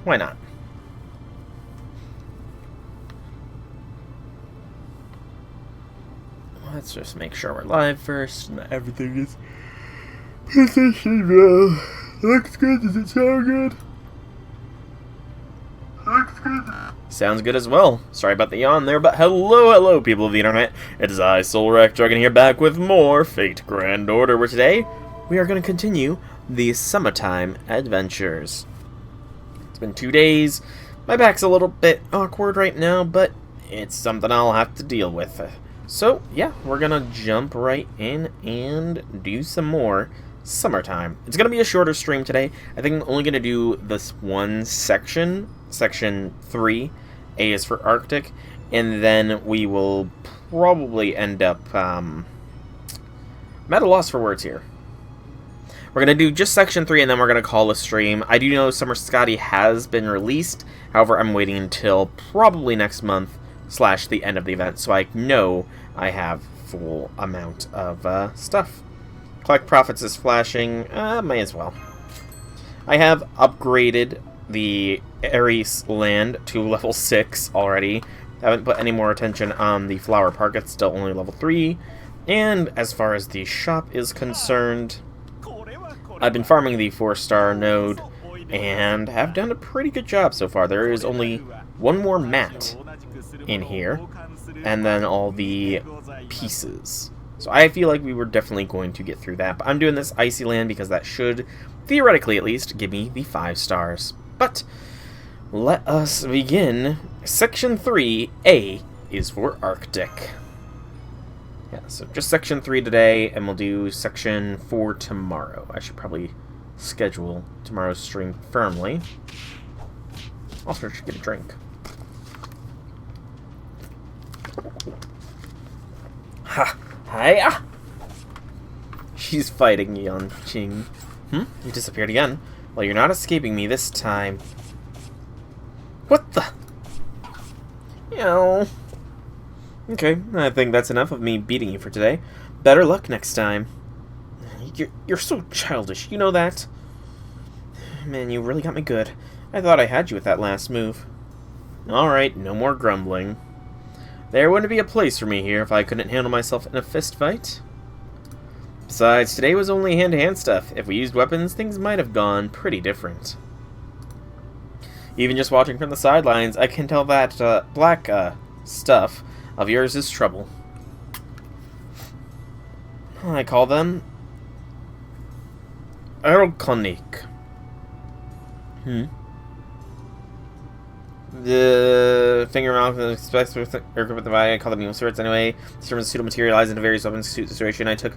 Why not? Let's just make sure we're live first and that everything is positioned well. Looks good. Does it sound good? Looks good. Sounds good as well. Sorry about the yawn there, but hello people of the internet. It is I, Soulwreck Dragon, here back with more Fate Grand Order, where today we are going to continue the summertime adventures. It's been 2 days. My back's a little bit awkward right now, but it's something I'll have to deal with. So, yeah, we're gonna jump right in and do some more summertime. It's gonna be a shorter stream today. I think I'm only gonna do this one section, section 3. A is for Arctic, and then we will probably end up, I'm at a loss for words here. We're going to do just section 3, and then we're going to call a stream. I do know Summer Scotty has been released. However, I'm waiting until probably next month / the end of the event, so I know I have full amount of stuff. Collect Profits is flashing. May as well. I have upgraded the Ares land to level 6 already. Haven't put any more attention on the Flower Park. It's still only level 3. And as far as the shop is concerned, I've been farming the 4-star node and have done a pretty good job so far. There is only one more mat in here, and then all the pieces. So I feel like we were definitely going to get through that. But I'm doing this Icy Land because that should, theoretically at least, give me the 5 stars. But let us begin. Section 3, A, is for Arctic. Yeah, so just section 3 today, and we'll do section 4 tomorrow. I should probably schedule tomorrow's stream firmly. Also, I should get a drink. Ha! Hiya! She's fighting Yan Qing. You disappeared again. Well, you're not escaping me this time. What the? Yow. Okay, I think that's enough of me beating you for today. Better luck next time. You're so childish, you know that? Man, you really got me good. I thought I had you with that last move. Alright, no more grumbling. There wouldn't be a place for me here if I couldn't handle myself in a fist fight. Besides, today was only hand-to-hand stuff. If we used weapons, things might have gone pretty different. Even just watching from the sidelines, I can tell that black stuff of yours is trouble. I call them Erlkonik. The finger mouth and expects with the I call them evil spirits anyway. This term is pseudo materialized into various weapons situation. I took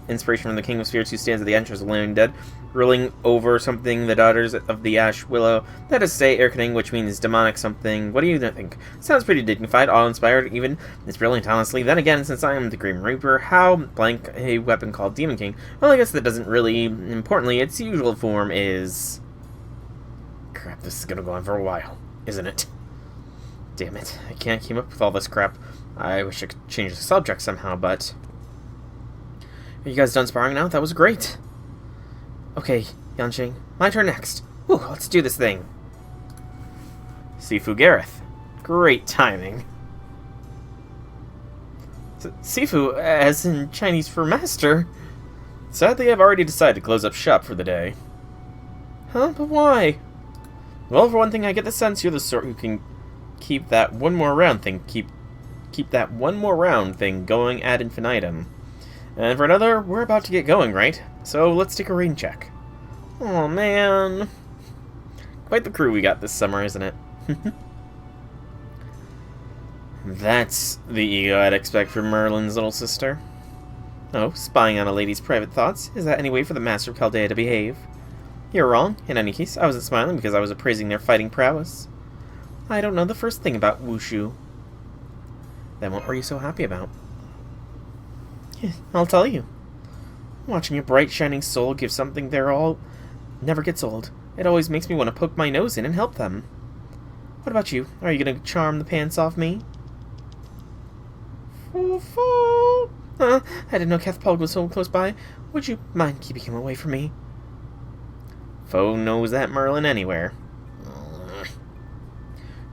inspiration from the King of Spirits who stands at the entrance of the living dead, ruling over something, the daughters of the Ash Willow. That is to say, Erkening, which means demonic something. What do you think? Sounds pretty dignified, awe-inspired, even. It's brilliant, honestly. Then again, since I am the Grim Reaper, how blank a weapon called Demon King? Well, I guess that doesn't really. Importantly, its usual form is. Crap, this is gonna go on for a while, isn't it? Damn it, I can't keep up with all this crap. I wish I could change the subject somehow, but. Are you guys done sparring now? That was great. Okay, Yanqing, my turn next. Whew, let's do this thing. Sifu Gareth. Great timing. Sifu, as in Chinese for master. Sadly, I've already decided to close up shop for the day. Huh? But why? Well, for one thing, I get the sense you're the sort who can keep that one more round thing, keep that one more round thing going ad infinitum. And for another, we're about to get going, right? So let's take a rain check. Oh man. Quite the crew we got this summer, isn't it? That's the ego I'd expect from Merlin's little sister. Oh, spying on a lady's private thoughts? Is that any way for the Master of Chaldea to behave? You're wrong. In any case, I wasn't smiling because I was appraising their fighting prowess. I don't know the first thing about wushu. Then what were you so happy about? I'll tell you. Watching a bright, shining soul give something their all never gets old. It always makes me want to poke my nose in and help them. What about you? Are you going to charm the pants off me? Foo-foo. I didn't know Cathpog was so close by. Would you mind keeping him away from me? Foe knows that Merlin anywhere.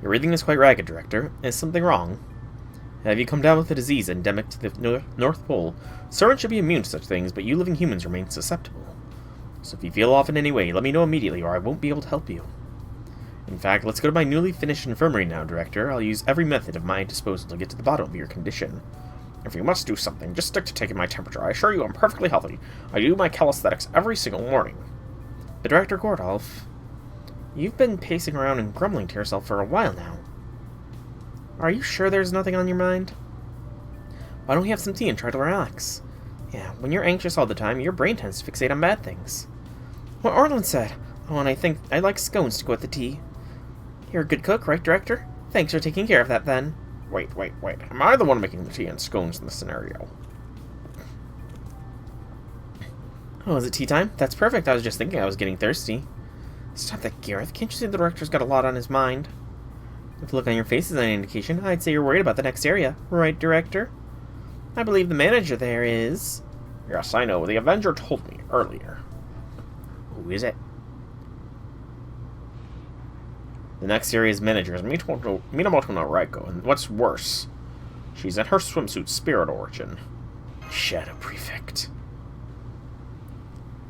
Your breathing is quite ragged, Director. Is something wrong? Have you come down with a disease endemic to the North Pole? Servants should be immune to such things, but you living humans remain susceptible. So if you feel off in any way, let me know immediately, or I won't be able to help you. In fact, let's go to my newly finished infirmary now, Director. I'll use every method at my disposal to get to the bottom of your condition. If you must do something, just stick to taking my temperature. I assure you I'm perfectly healthy. I do my calisthenics every single morning. But Director Gordolf, you've been pacing around and grumbling to yourself for a while now. Are you sure there's nothing on your mind? Why don't we have some tea and try to relax? Yeah, when you're anxious all the time, your brain tends to fixate on bad things. What Orland said. Oh, and I think I'd like scones to go with the tea. You're a good cook, right, Director? Thanks for taking care of that, then. Wait. Am I the one making the tea and scones in this scenario? Oh, is it tea time? That's perfect. I was just thinking I was getting thirsty. Stop that, Gareth. Can't you see the Director's got a lot on his mind? If the look on your face is any indication, I'd say you're worried about the next area. Right, Director? I believe the manager there is... Yes, I know. The Avenger told me earlier. Who is it? The next area's manager is Minamoto no Raiko, and what's worse, she's in her swimsuit Spirit Origin. Shadow Prefect.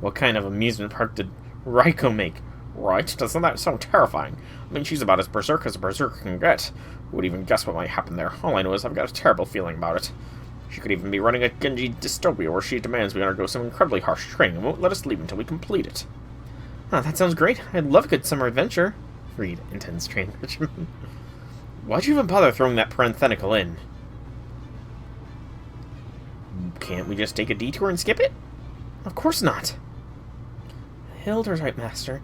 What kind of amusement park did Raiko make? Right? Doesn't that sound terrifying? I mean, she's about as berserk as a berserker can get. Who would even guess what might happen there? All I know is I've got a terrible feeling about it. She could even be running a Genji dystopia where she demands we undergo some incredibly harsh training and won't let us leave until we complete it. Ah, that sounds great. I'd love a good summer adventure. Read intense training regimen. Why'd you even bother throwing that parenthetical in? Can't we just take a detour and skip it? Of course not. Hilda's right, Master.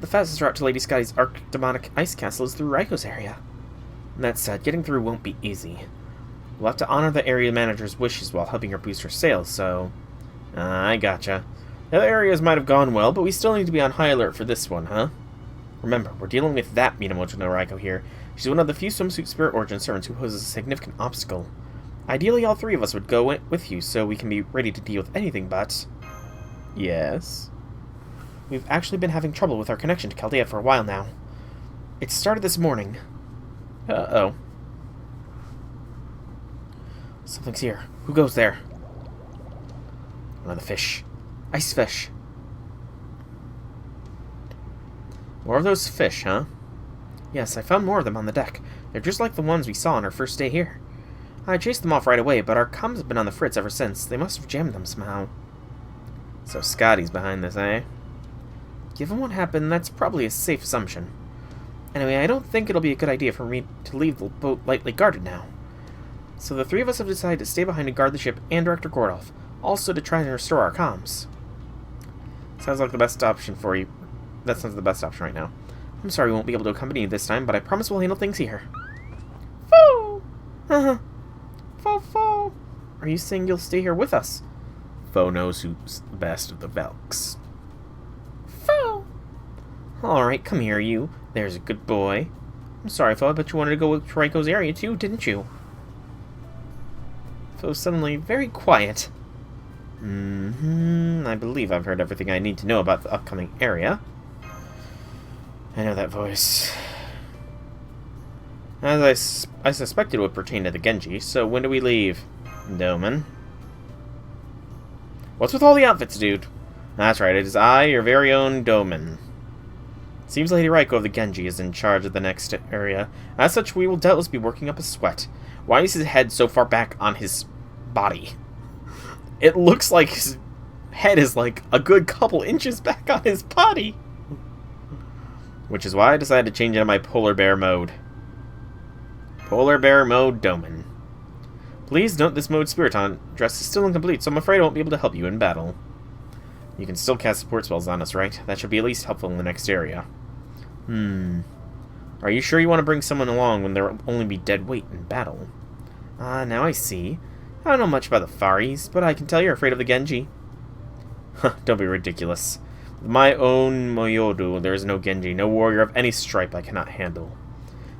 The fastest route to Lady Sky's Archdemonic Ice Castle is through Raiko's area. That said, getting through won't be easy. We'll have to honor the area manager's wishes while helping her boost her sales, so... I gotcha. The other areas might have gone well, but we still need to be on high alert for this one, huh? Remember, we're dealing with that Minamoto no Raiko here. She's one of the few swimsuit Spirit Origin servants who poses a significant obstacle. Ideally, all three of us would go with you so we can be ready to deal with anything, but... Yes? We've actually been having trouble with our connection to Chaldea for a while now. It started this morning. Uh-oh. Something's here. Who goes there? One of the fish. Ice fish. More of those fish, huh? Yes, I found more of them on the deck. They're just like the ones we saw on our first day here. I chased them off right away, but our comms have been on the fritz ever since. They must have jammed them somehow. So Scotty's behind this, eh? Given what happened, that's probably a safe assumption. Anyway, I don't think it'll be a good idea for me to leave the boat lightly guarded now. So the three of us have decided to stay behind and guard the ship and Director Gordolf, also to try and restore our comms. Sounds like the best option for you. That sounds the best option right now. I'm sorry we won't be able to accompany you this time, but I promise we'll handle things here. Foo! Foo! Are you saying you'll stay here with us? Fo knows who's the best of the Velks. Foo! Alright, come here, you. There's a good boy. I'm sorry, Fo, but you wanted to go with Raiko's area too, didn't you? Fo's suddenly very quiet. I believe I've heard everything I need to know about the upcoming area. I know that voice. As I suspected it would pertain to the Genji, so when do we leave? Doman. What's with all the outfits, dude? That's right, it is I, your very own Doman. Seems Lady Raiko of the Genji is in charge of the next area. As such, we will doubtless be working up a sweat. Why is his head so far back on his body? It looks like his head is like a good couple inches back on his body. Which is why I decided to change into my Polar Bear mode. Polar Bear mode Doman. Please note this mode Spiriton dress is still incomplete, so I'm afraid I won't be able to help you in battle. You can still cast support spells on us, right? That should be at least helpful in the next area. Are you sure you want to bring someone along when there will only be dead weight in battle? Now I see. I don't know much about the Far East, but I can tell you're afraid of the Genji. Huh, don't be ridiculous. With my own Moyodu, there is no Genji, no warrior of any stripe I cannot handle.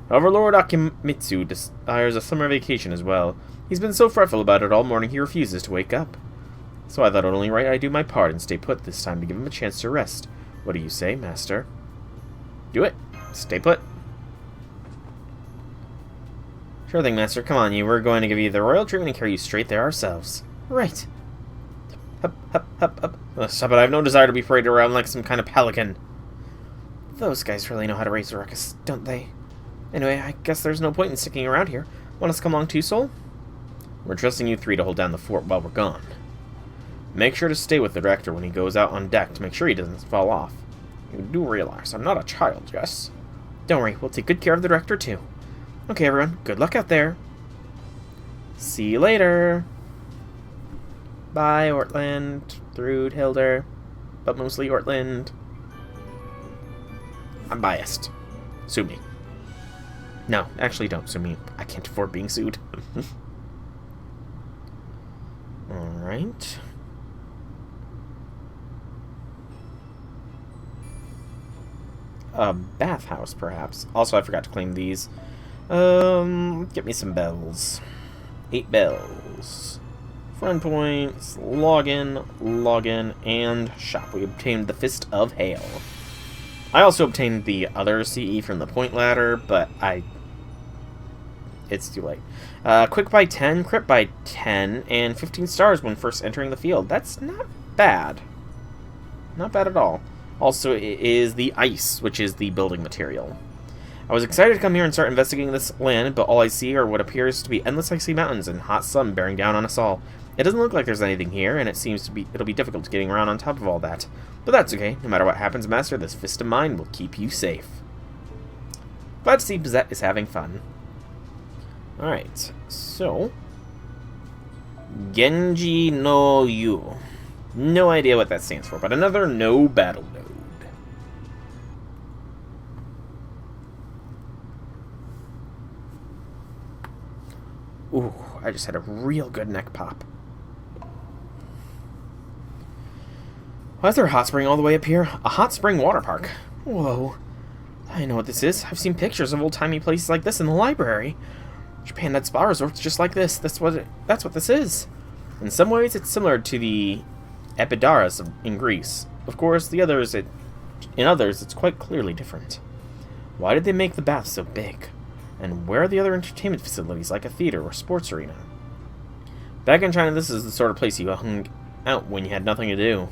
However, Lord Akimitsu desires a summer vacation as well. He's been so fretful about it all morning he refuses to wake up. So I thought it only right I do my part and stay put this time to give him a chance to rest. What do you say, Master? Do it. Stay put. Sure thing, Master. Come on, you. We're going to give you the royal treatment and carry you straight there ourselves. Right. Hup, hup, hup, hup. Stop it. I have no desire to be paraded around like some kind of pelican. Those guys really know how to raise a ruckus, don't they? Anyway, I guess there's no point in sticking around here. Want us to come along too, Soul? We're trusting you three to hold down the fort while we're gone. Make sure to stay with the director when he goes out on deck to make sure he doesn't fall off. You do realize I'm not a child, yes? Don't worry, we'll take good care of the director, too. Okay, everyone, good luck out there. See you later. Bye, Ortland. Through Hilder. But mostly Ortland. I'm biased. Sue me. No, actually don't sue me. I can't afford being sued. Alright. A bathhouse, perhaps. Also, I forgot to claim these. Get me some bells. 8 bells. Friend points, login, and shop. We obtained the Fist of Hail. I also obtained the other CE from the point ladder, but it's too late. Quick by 10, crit by 10, and 15 stars when first entering the field. That's not bad. Not bad at all. Also, it is the ice, which is the building material. I was excited to come here and start investigating this land, but all I see are what appears to be endless icy mountains and hot sun bearing down on us all. It doesn't look like there's anything here, and it'll be difficult getting around on top of all that. But that's okay. No matter what happens, Master, this fist of mine will keep you safe. Glad to see Bizette is having fun. Alright, so... Genji no Yu. No idea what that stands for, but another no battle node. Ooh, I just had a real good neck pop. Why is there a hot spring all the way up here? A hot spring water park. Whoa. I know what this is. I've seen pictures of old-timey places like this in the library. Japan had spa resorts just like this. That's what this is. In some ways, it's similar to the Epidaurus in Greece. Of course, in others, it's quite clearly different. Why did they make the baths so big? And where are the other entertainment facilities, like a theater or sports arena? Back in China, this is the sort of place you hung out when you had nothing to do.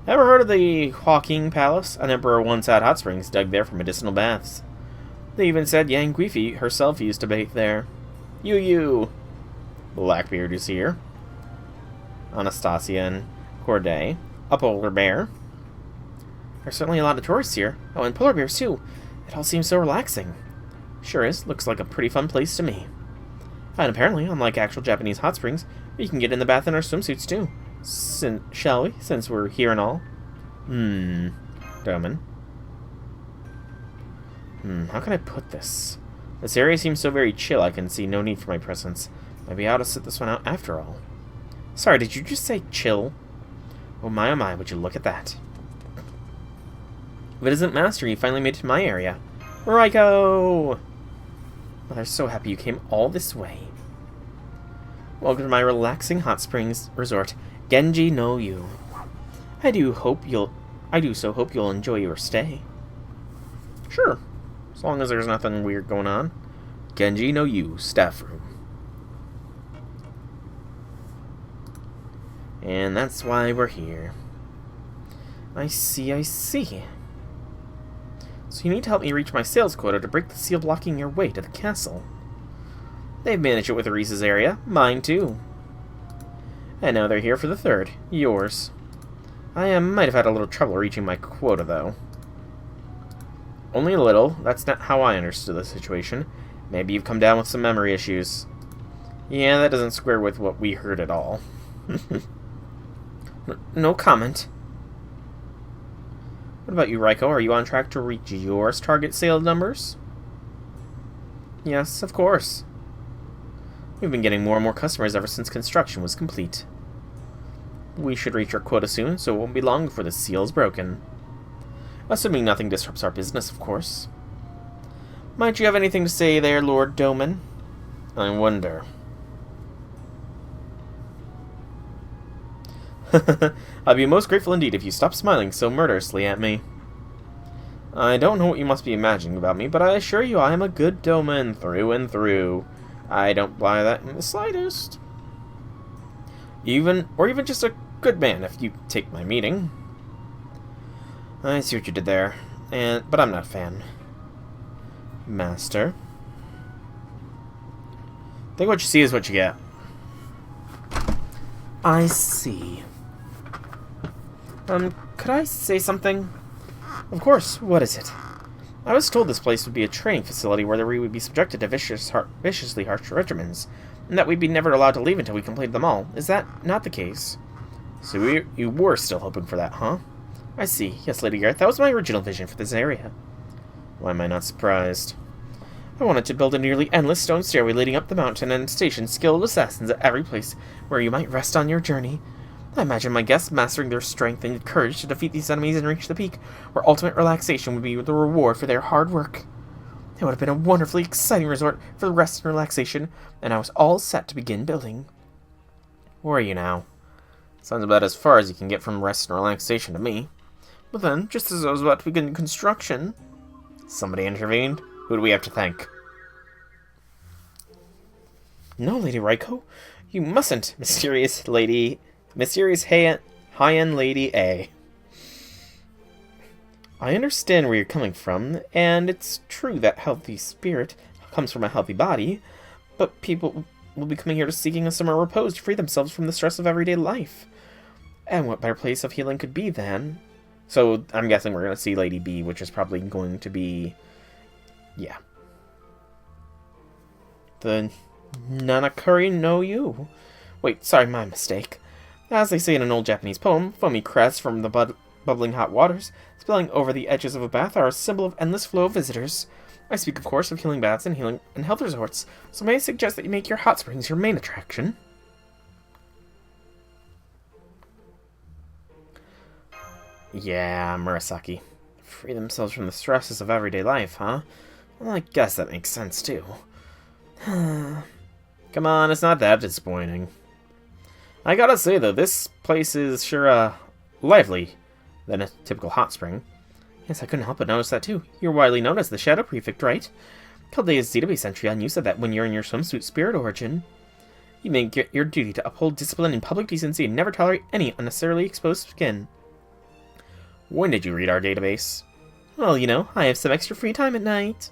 Ever heard of the Huaqing Palace? An emperor once had hot springs dug there for medicinal baths. They even said Yang Guifi herself used to bathe there. Yu. Blackbeard is here. Anastasia and Corday. A polar bear. There's certainly a lot of tourists here. Oh, and polar bears too. It all seems so relaxing. Sure is. Looks like a pretty fun place to me. And apparently, unlike actual Japanese hot springs, we can get in the bath in our swimsuits too. Shall we? Since we're here and all. Doman. How can I put this? This area seems so very chill, I can see no need for my presence. Maybe I ought to sit this one out after all. Sorry, did you just say chill? Oh my, would you look at that. If it isn't Master, you finally made it to my area. Raiko! Well, I'm so happy you came all this way. Welcome to my relaxing hot springs resort, Genji no Yu. I do so hope you'll enjoy your stay. Sure, as long as there's nothing weird going on. Genji no Yu, staff room. And that's why we're here. I see. So you need to help me reach my sales quota to break the seal blocking your way to the castle. They've managed it with Reese's area. Mine too. And now they're here for the third. Yours. I might have had a little trouble reaching my quota, though. Only a little. That's not how I understood the situation. Maybe you've come down with some memory issues. Yeah, that doesn't square with what we heard at all. No comment. What about you, Raiko? Are you on track to reach your target sales numbers? Yes, of course. We've been getting more and more customers ever since construction was complete. We should reach our quota soon, so it won't be long before the seal is broken. Assuming nothing disrupts our business, of course. Might you have anything to say there, Lord Doman? I wonder. I'd be most grateful indeed if you stopped smiling so murderously at me. I don't know what you must be imagining about me, but I assure you I am a good Doman through and through. I don't buy that in the slightest. Even just a good man, if you take my meaning. I see what you did there, but I'm not a fan. Master. I think what you see is what you get. I see. Could I say something? Of course, what is it? I was told this place would be a training facility where we would be subjected to viciously harsh regimens, and that we'd be never allowed to leave until we completed them all. Is that not the case? So you were still hoping for that, huh? I see. Yes, Lady Gareth, that was my original vision for this area. Why am I not surprised? I wanted to build a nearly endless stone stairway leading up the mountain and station skilled assassins at every place where you might rest on your journey. I imagine my guests mastering their strength and courage to defeat these enemies and reach the peak, where ultimate relaxation would be the reward for their hard work. It would have been a wonderfully exciting resort for rest and relaxation, and I was all set to begin building. Where are you now? Sounds about as far as you can get from rest and relaxation to me. But then, just as I was about to begin construction, somebody intervened. Who do we have to thank? No, Lady Raiko, you mustn't, mysterious high-end Lady A. I understand where you're coming from, and it's true that healthy spirit comes from a healthy body, but people will be coming here to seeking a summer repose to free themselves from the stress of everyday life. And what better place of healing could be than... So, I'm guessing we're going to see Lady B, which is probably going to be... Yeah. The Nanakuri no Yu. Wait, sorry, my mistake. As they say in an old Japanese poem, foamy crests from the bubbling hot waters spilling over the edges of a bath are a symbol of endless flow of visitors. I speak, of course, of healing baths and health resorts, so may I suggest that you make your hot springs your main attraction? Yeah, Murasaki. Free themselves from the stresses of everyday life, huh? Well, I guess that makes sense, too. Come on, it's not that disappointing. I gotta say, though, this place is sure, lively than a typical hot spring. Yes, I couldn't help but notice that, too. You're widely known as the Shadow Prefect, right? Caldea's database entry on you said that when you're in your swimsuit spirit origin, you make it your duty to uphold discipline and public decency and never tolerate any unnecessarily exposed skin. When did you read our database? Well, you know, I have some extra free time at night.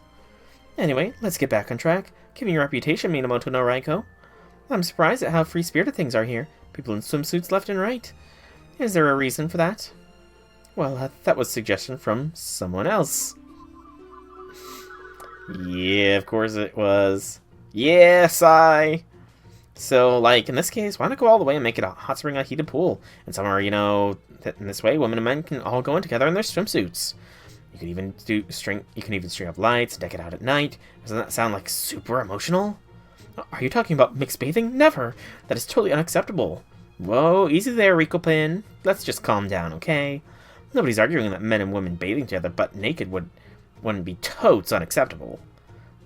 Anyway, let's get back on track. Given your reputation, Minamoto no Raiko, I'm surprised at how free-spirited things are here. People in swimsuits left and right. Is there a reason for that? Well, that was a suggestion from someone else. Yeah, of course it was. Yes, So, like, in this case, why not go all the way and make it a hot spring, a heated pool? And somewhere, you know, in this way, women and men can all go in together in their swimsuits. You could even string up lights, deck it out at night. Doesn't that sound like super emotional? Are you talking about mixed bathing? Never! That is totally unacceptable. Whoa, easy there, Rico-pin. Let's just calm down, okay? Nobody's arguing that men and women bathing together butt naked wouldn't be totes unacceptable.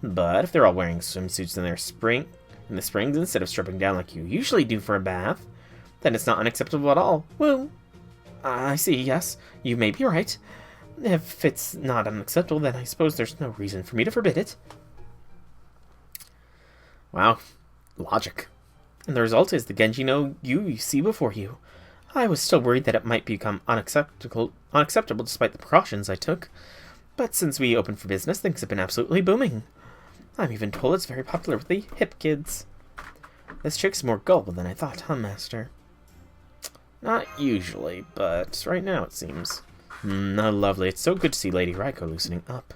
But if they're all wearing swimsuits in the springs instead of stripping down like you usually do for a bath, then it's not unacceptable at all. Well, I see, yes, you may be right. If it's not unacceptable, then I suppose there's no reason for me to forbid it. Wow, logic. And the result is the Genji no you see before you. I was still worried that it might become unacceptable despite the precautions I took. But since we opened for business, things have been absolutely booming. I'm even told it's very popular with the hip kids. This chick's more gullible than I thought, huh, Master? Not usually, but right now it seems. How lovely. It's so good to see Lady Raiko loosening up.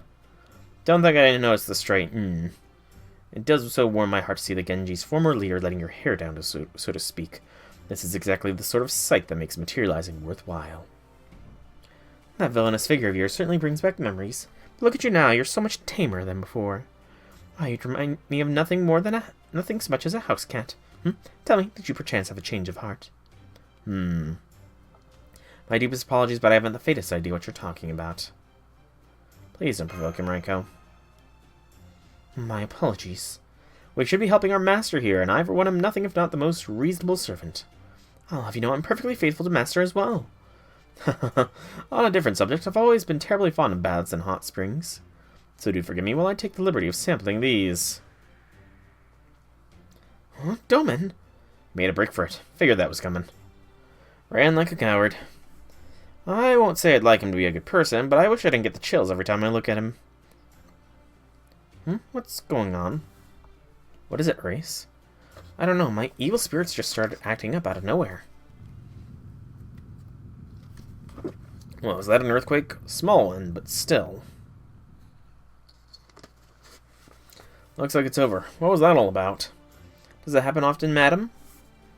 Don't think I didn't notice the straight It does so warm my heart to see the Genji's former leader letting her hair down, so to speak. This is exactly the sort of sight that makes materializing worthwhile. That villainous figure of yours certainly brings back memories. But look at you now, you're so much tamer than before. Why, you'd remind me of nothing so much as a house cat. Tell me, did you perchance have a change of heart? My deepest apologies, but I haven't the faintest idea what you're talking about. Please don't provoke him, Raiko. My apologies. We should be helping our master here, and I for one am nothing if not the most reasonable servant. I'll have you know I'm perfectly faithful to master as well. On a different subject, I've always been terribly fond of baths and hot springs. So do forgive me while I take the liberty of sampling these. Huh? Doman? Made a break for it. Figured that was coming. Ran like a coward. I won't say I'd like him to be a good person, but I wish I didn't get the chills every time I look at him. What's going on? What is it, Race? I don't know, my evil spirits just started acting up out of nowhere. Well, is that an earthquake? Small one, but still. Looks like it's over. What was that all about? Does that happen often, madam?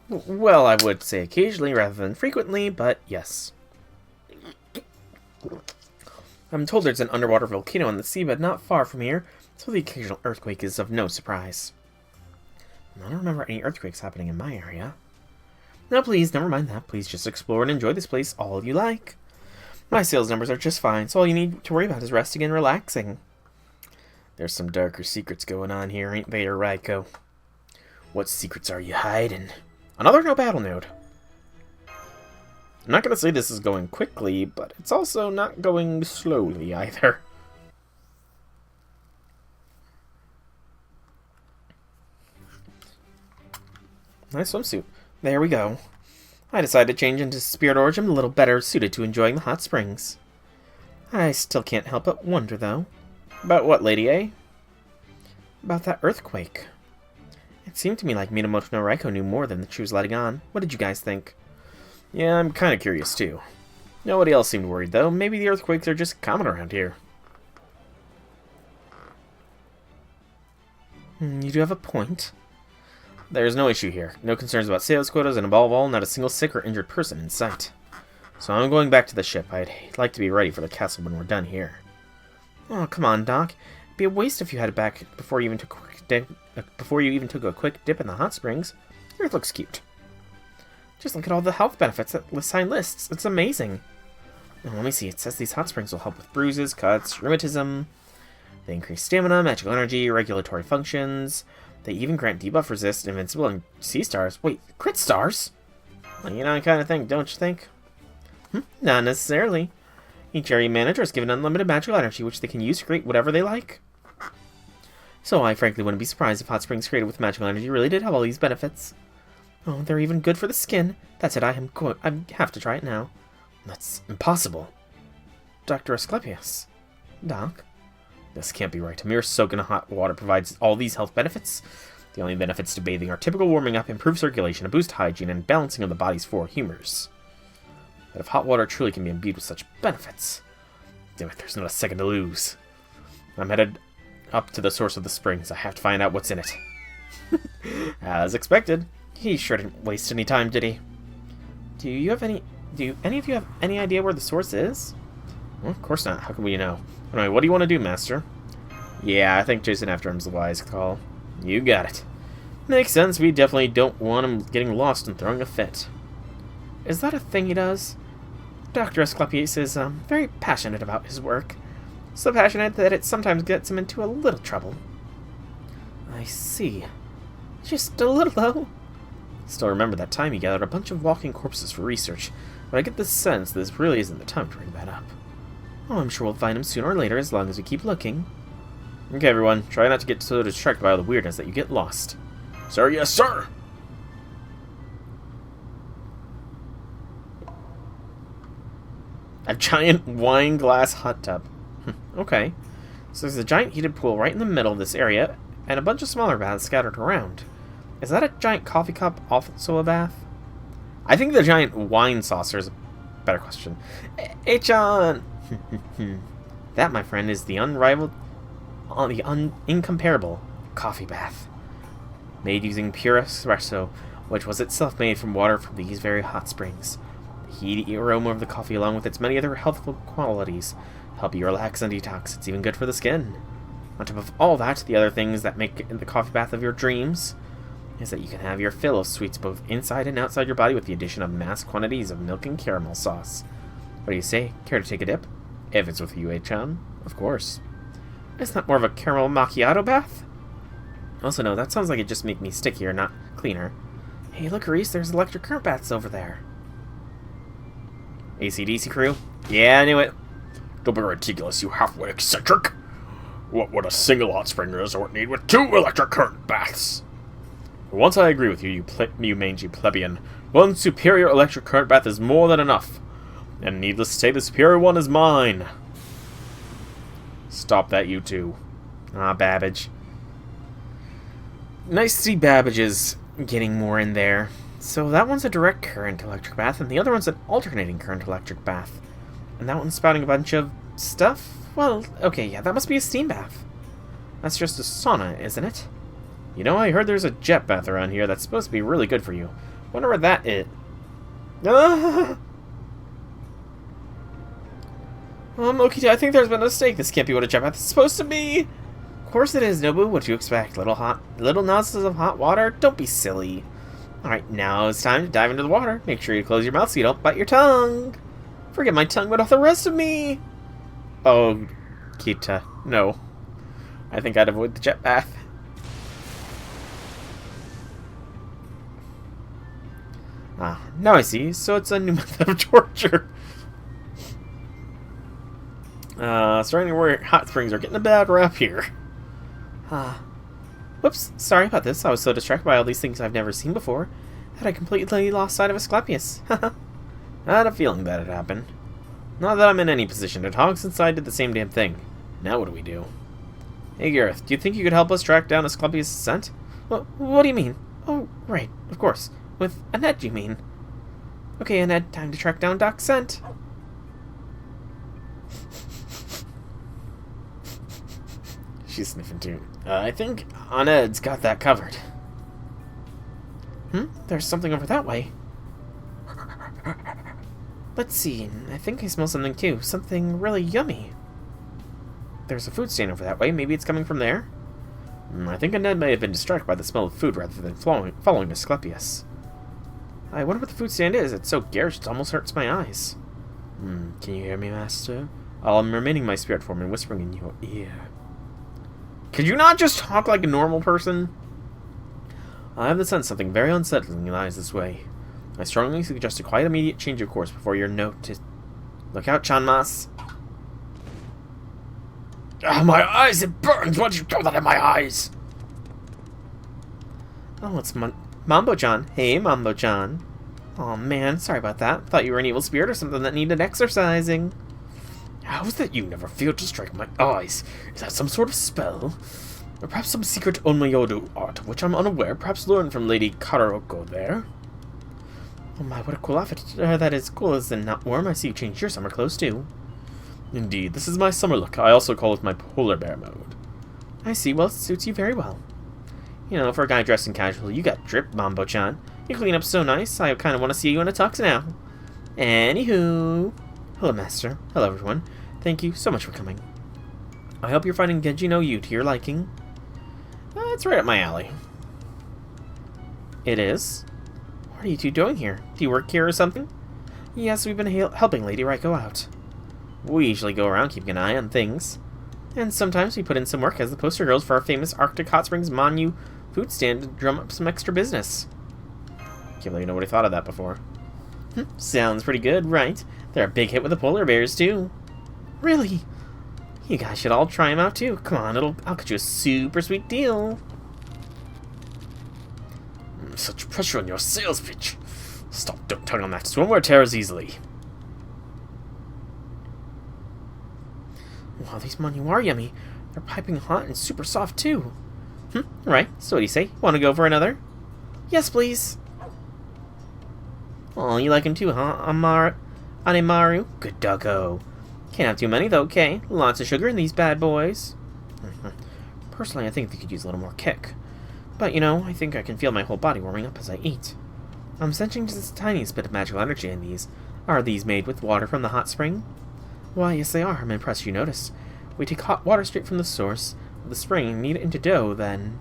Well, I would say occasionally rather than frequently, but yes. I'm told there's an underwater volcano in the seabed not far from here, so the occasional earthquake is of no surprise. I don't remember any earthquakes happening in my area. No, please, never mind that. Please just explore and enjoy this place all you like. My sales numbers are just fine, so all you need to worry about is resting and relaxing. There's some darker secrets going on here, ain't there, Raiko? What secrets are you hiding? Another no battle node. I'm not going to say this is going quickly, but it's also not going slowly either. Nice swimsuit. There we go. I decided to change into Spirit Origin, a little better suited to enjoying the hot springs. I still can't help but wonder, though. About what, Lady A? About that earthquake. It seemed to me like Minamoto no Raiko knew more than she was letting on. What did you guys think? Yeah, I'm kind of curious, too. Nobody else seemed worried, though. Maybe the earthquakes are just common around here. You do have a point. There's no issue here. No concerns about sales quotas, and above all, not a single sick or injured person in sight. So I'm going back to the ship. I'd like to be ready for the castle when we're done here. Oh, come on, Doc. It'd be a waste if you headed back before you even took a quick dip in the hot springs. Yours looks cute. Just look at all the health benefits that the sign lists. It's amazing. Oh, let me see. It says these hot springs will help with bruises, cuts, rheumatism. They increase stamina, magical energy, regulatory functions. They even grant debuff resist, invincible, and sea stars. Wait, crit stars? Well, you know, kind of thing, don't you think? Not necessarily. Each area manager is given unlimited magical energy, which they can use to create whatever they like. So I frankly wouldn't be surprised if hot springs created with magical energy really did have all these benefits. Oh, they're even good for the skin. That's it, I have to try it now. That's impossible. Dr. Asclepius. Doc? This can't be right. A mere soak in hot water provides all these health benefits. The only benefits to bathing are typical warming up, improved circulation, a boost to hygiene, and balancing of the body's four humors. But if hot water truly can be imbued with such benefits... Damn it, there's not a second to lose. I'm headed up to the source of the springs. I have to find out what's in it. As expected. He sure didn't waste any time, did he? Do any of you have any idea where the source is? Well, of course not. How can we know? Anyway, what do you want to do, Master? Yeah, I think chasing after him's the wise call. You got it. Makes sense. We definitely don't want him getting lost and throwing a fit. Is that a thing he does? Dr. Asclepius is very passionate about his work. So passionate that it sometimes gets him into a little trouble. I see. Just a little, though. Still remember that time he gathered a bunch of walking corpses for research, but I get the sense this really isn't the time to bring that up. Oh, I'm sure we'll find him sooner or later as long as we keep looking. Okay, everyone. Try not to get so distracted by all the weirdness that you get lost. Sir, yes, sir! A giant wine glass hot tub. Okay. So there's a giant heated pool right in the middle of this area, and a bunch of smaller baths scattered around. Is that a giant coffee cup also a bath? I think the giant wine saucer is a better question. Hey, John! That, my friend, is the incomparable coffee bath. Made using pure espresso, which was itself made from water from these very hot springs. The heaty aroma of the coffee, along with its many other healthful qualities, help you relax and detox. It's even good for the skin. On top of all that, the other things that make the coffee bath of your dreams is that you can have your fill of sweets both inside and outside your body with the addition of mass quantities of milk and caramel sauce. What do you say? Care to take a dip? If it's with you, Chan, of course. Isn't that more of a caramel macchiato bath? Also, no, that sounds like it just make me stickier, not cleaner. Hey, look, Reese, there's electric current baths over there. AC/DC crew? Yeah, I knew it. Don't be ridiculous, you halfway eccentric. What would a single hot spring resort need with 2 electric current baths? Once I agree with you, you mangy plebeian. One superior electric current bath is more than enough. And needless to say, the superior one is mine. Stop that, you two. Ah, Babbage. Nice to see Babbage is getting more in there. So that one's a direct current electric bath, and the other one's an alternating current electric bath. And that one's spouting a bunch of stuff? Well, okay, yeah, that must be a steam bath. That's just a sauna, isn't it? You know, I heard there's a jet bath around here that's supposed to be really good for you. Wonder where that is. Ah! Okay, I think there's been a mistake. This can't be what a jet bath is supposed to be. Of course it is, Nobu. What do you expect? Little nozzles of hot water? Don't be silly. Alright, now it's time to dive into the water. Make sure you close your mouth so you don't bite your tongue. Forget my tongue, but all the rest of me. Oh, Kita, no. I think I'd avoid the jet bath. Ah, now I see. So it's a new method of torture. Starting where hot springs are getting a bad rap here. Whoops, sorry about this. I was so distracted by all these things I've never seen before that I completely lost sight of Asclepius. I had a feeling that'd happen. Not that I'm in any position to talk, since I did the same damn thing. Now what do we do? Hey Gareth, do you think you could help us track down Asclepius' scent? What do you mean? Oh, right, of course. With Annette, you mean? Okay, Annette, time to track down Doc's scent. She's sniffing too. I think Annette's got that covered. There's something over that way. Let's see. I think I smell something too. Something really yummy. There's a food stand over that way. Maybe it's coming from there? I think Annette may have been distracted by the smell of food rather than following Asclepius. I wonder what the food stand is. It's so garish it almost hurts my eyes. Can you hear me, Master? I'm remaining my spirit form and whispering in your ear. Could you not just talk like a normal person? I have the sense something very unsettling lies this way. I strongly suggest a quite immediate change of course before your note to... Look out, Chanmas. My eyes, it burns! Why did you throw that in my eyes? Oh, it's Mambo-chan. Hey, Mambo-chan. Oh man, sorry about that. Thought you were an evil spirit or something that needed exorcising. How is that you never failed to strike my eyes? Is that some sort of spell? Or perhaps some secret Onmyodo art of which I'm unaware, perhaps learned from Lady Kararoko there? Oh my, what a cool outfit. That is cool as in not warm. I see you changed your summer clothes too. Indeed, this is my summer look. I also call it my polar bear mode. I see, well, it suits you very well. You know, for a guy dressed in casual, you got drip, Mambo-chan. You clean up so nice, I kind of want to see you in a tux now. Anywho... Hello, Master. Hello, everyone. Thank you so much for coming. I hope you're finding Genji no Yu to your liking. It's right up my alley. It is? What are you two doing here? Do you work here or something? Yes, we've been helping Lady Raiko out. We usually go around keeping an eye on things. And sometimes we put in some work as the poster girls for our famous Arctic Hot Springs Manu food stand to drum up some extra business. Can't believe nobody thought of that before. Sounds pretty good, right? They're a big hit with the polar bears, too. Really? You guys should all try them out, too. Come on, I'll get you a super sweet deal. Such pressure on your sales pitch. Stop tongue on that. Swimwear tears easily. Wow, these Manu are yummy. They're piping hot and super soft, too. Right. So what do you say? Want to go for another? Yes, please. Oh, you like them too, huh, Anemaru? Good doggo. Can't have too many, though, okay? Lots of sugar in these bad boys. Personally, I think they could use a little more kick. But, you know, I think I can feel my whole body warming up as I eat. I'm sensing just the tiniest bit of magical energy in these. Are these made with water from the hot spring? Why, yes they are. I'm impressed you noticed. We take hot water straight from the source of the spring, knead it into dough, then...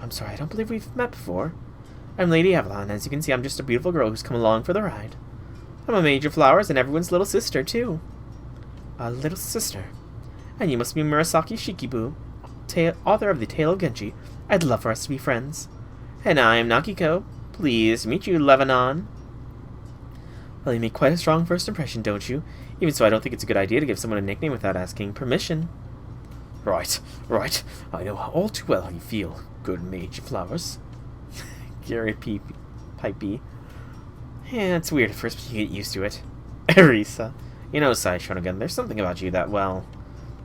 I'm sorry, I don't believe we've met before. I'm Lady Avalon. As you can see, I'm just a beautiful girl who's come along for the ride. I'm a mage of flowers and everyone's little sister, too. A little sister. And you must be Murasaki Shikibu, author of the Tale of Genji. I'd love for us to be friends. And I am Nakiko. Pleased to meet you, Lebanon. Well, you make quite a strong first impression, don't you? Even so, I don't think it's a good idea to give someone a nickname without asking permission. Right. I know all too well how you feel, good mage of flowers. Gary Pipey. Yeah, it's weird at first, but you get used to it. Erisa. You know, Sai Shonogun, there's something about you that, well,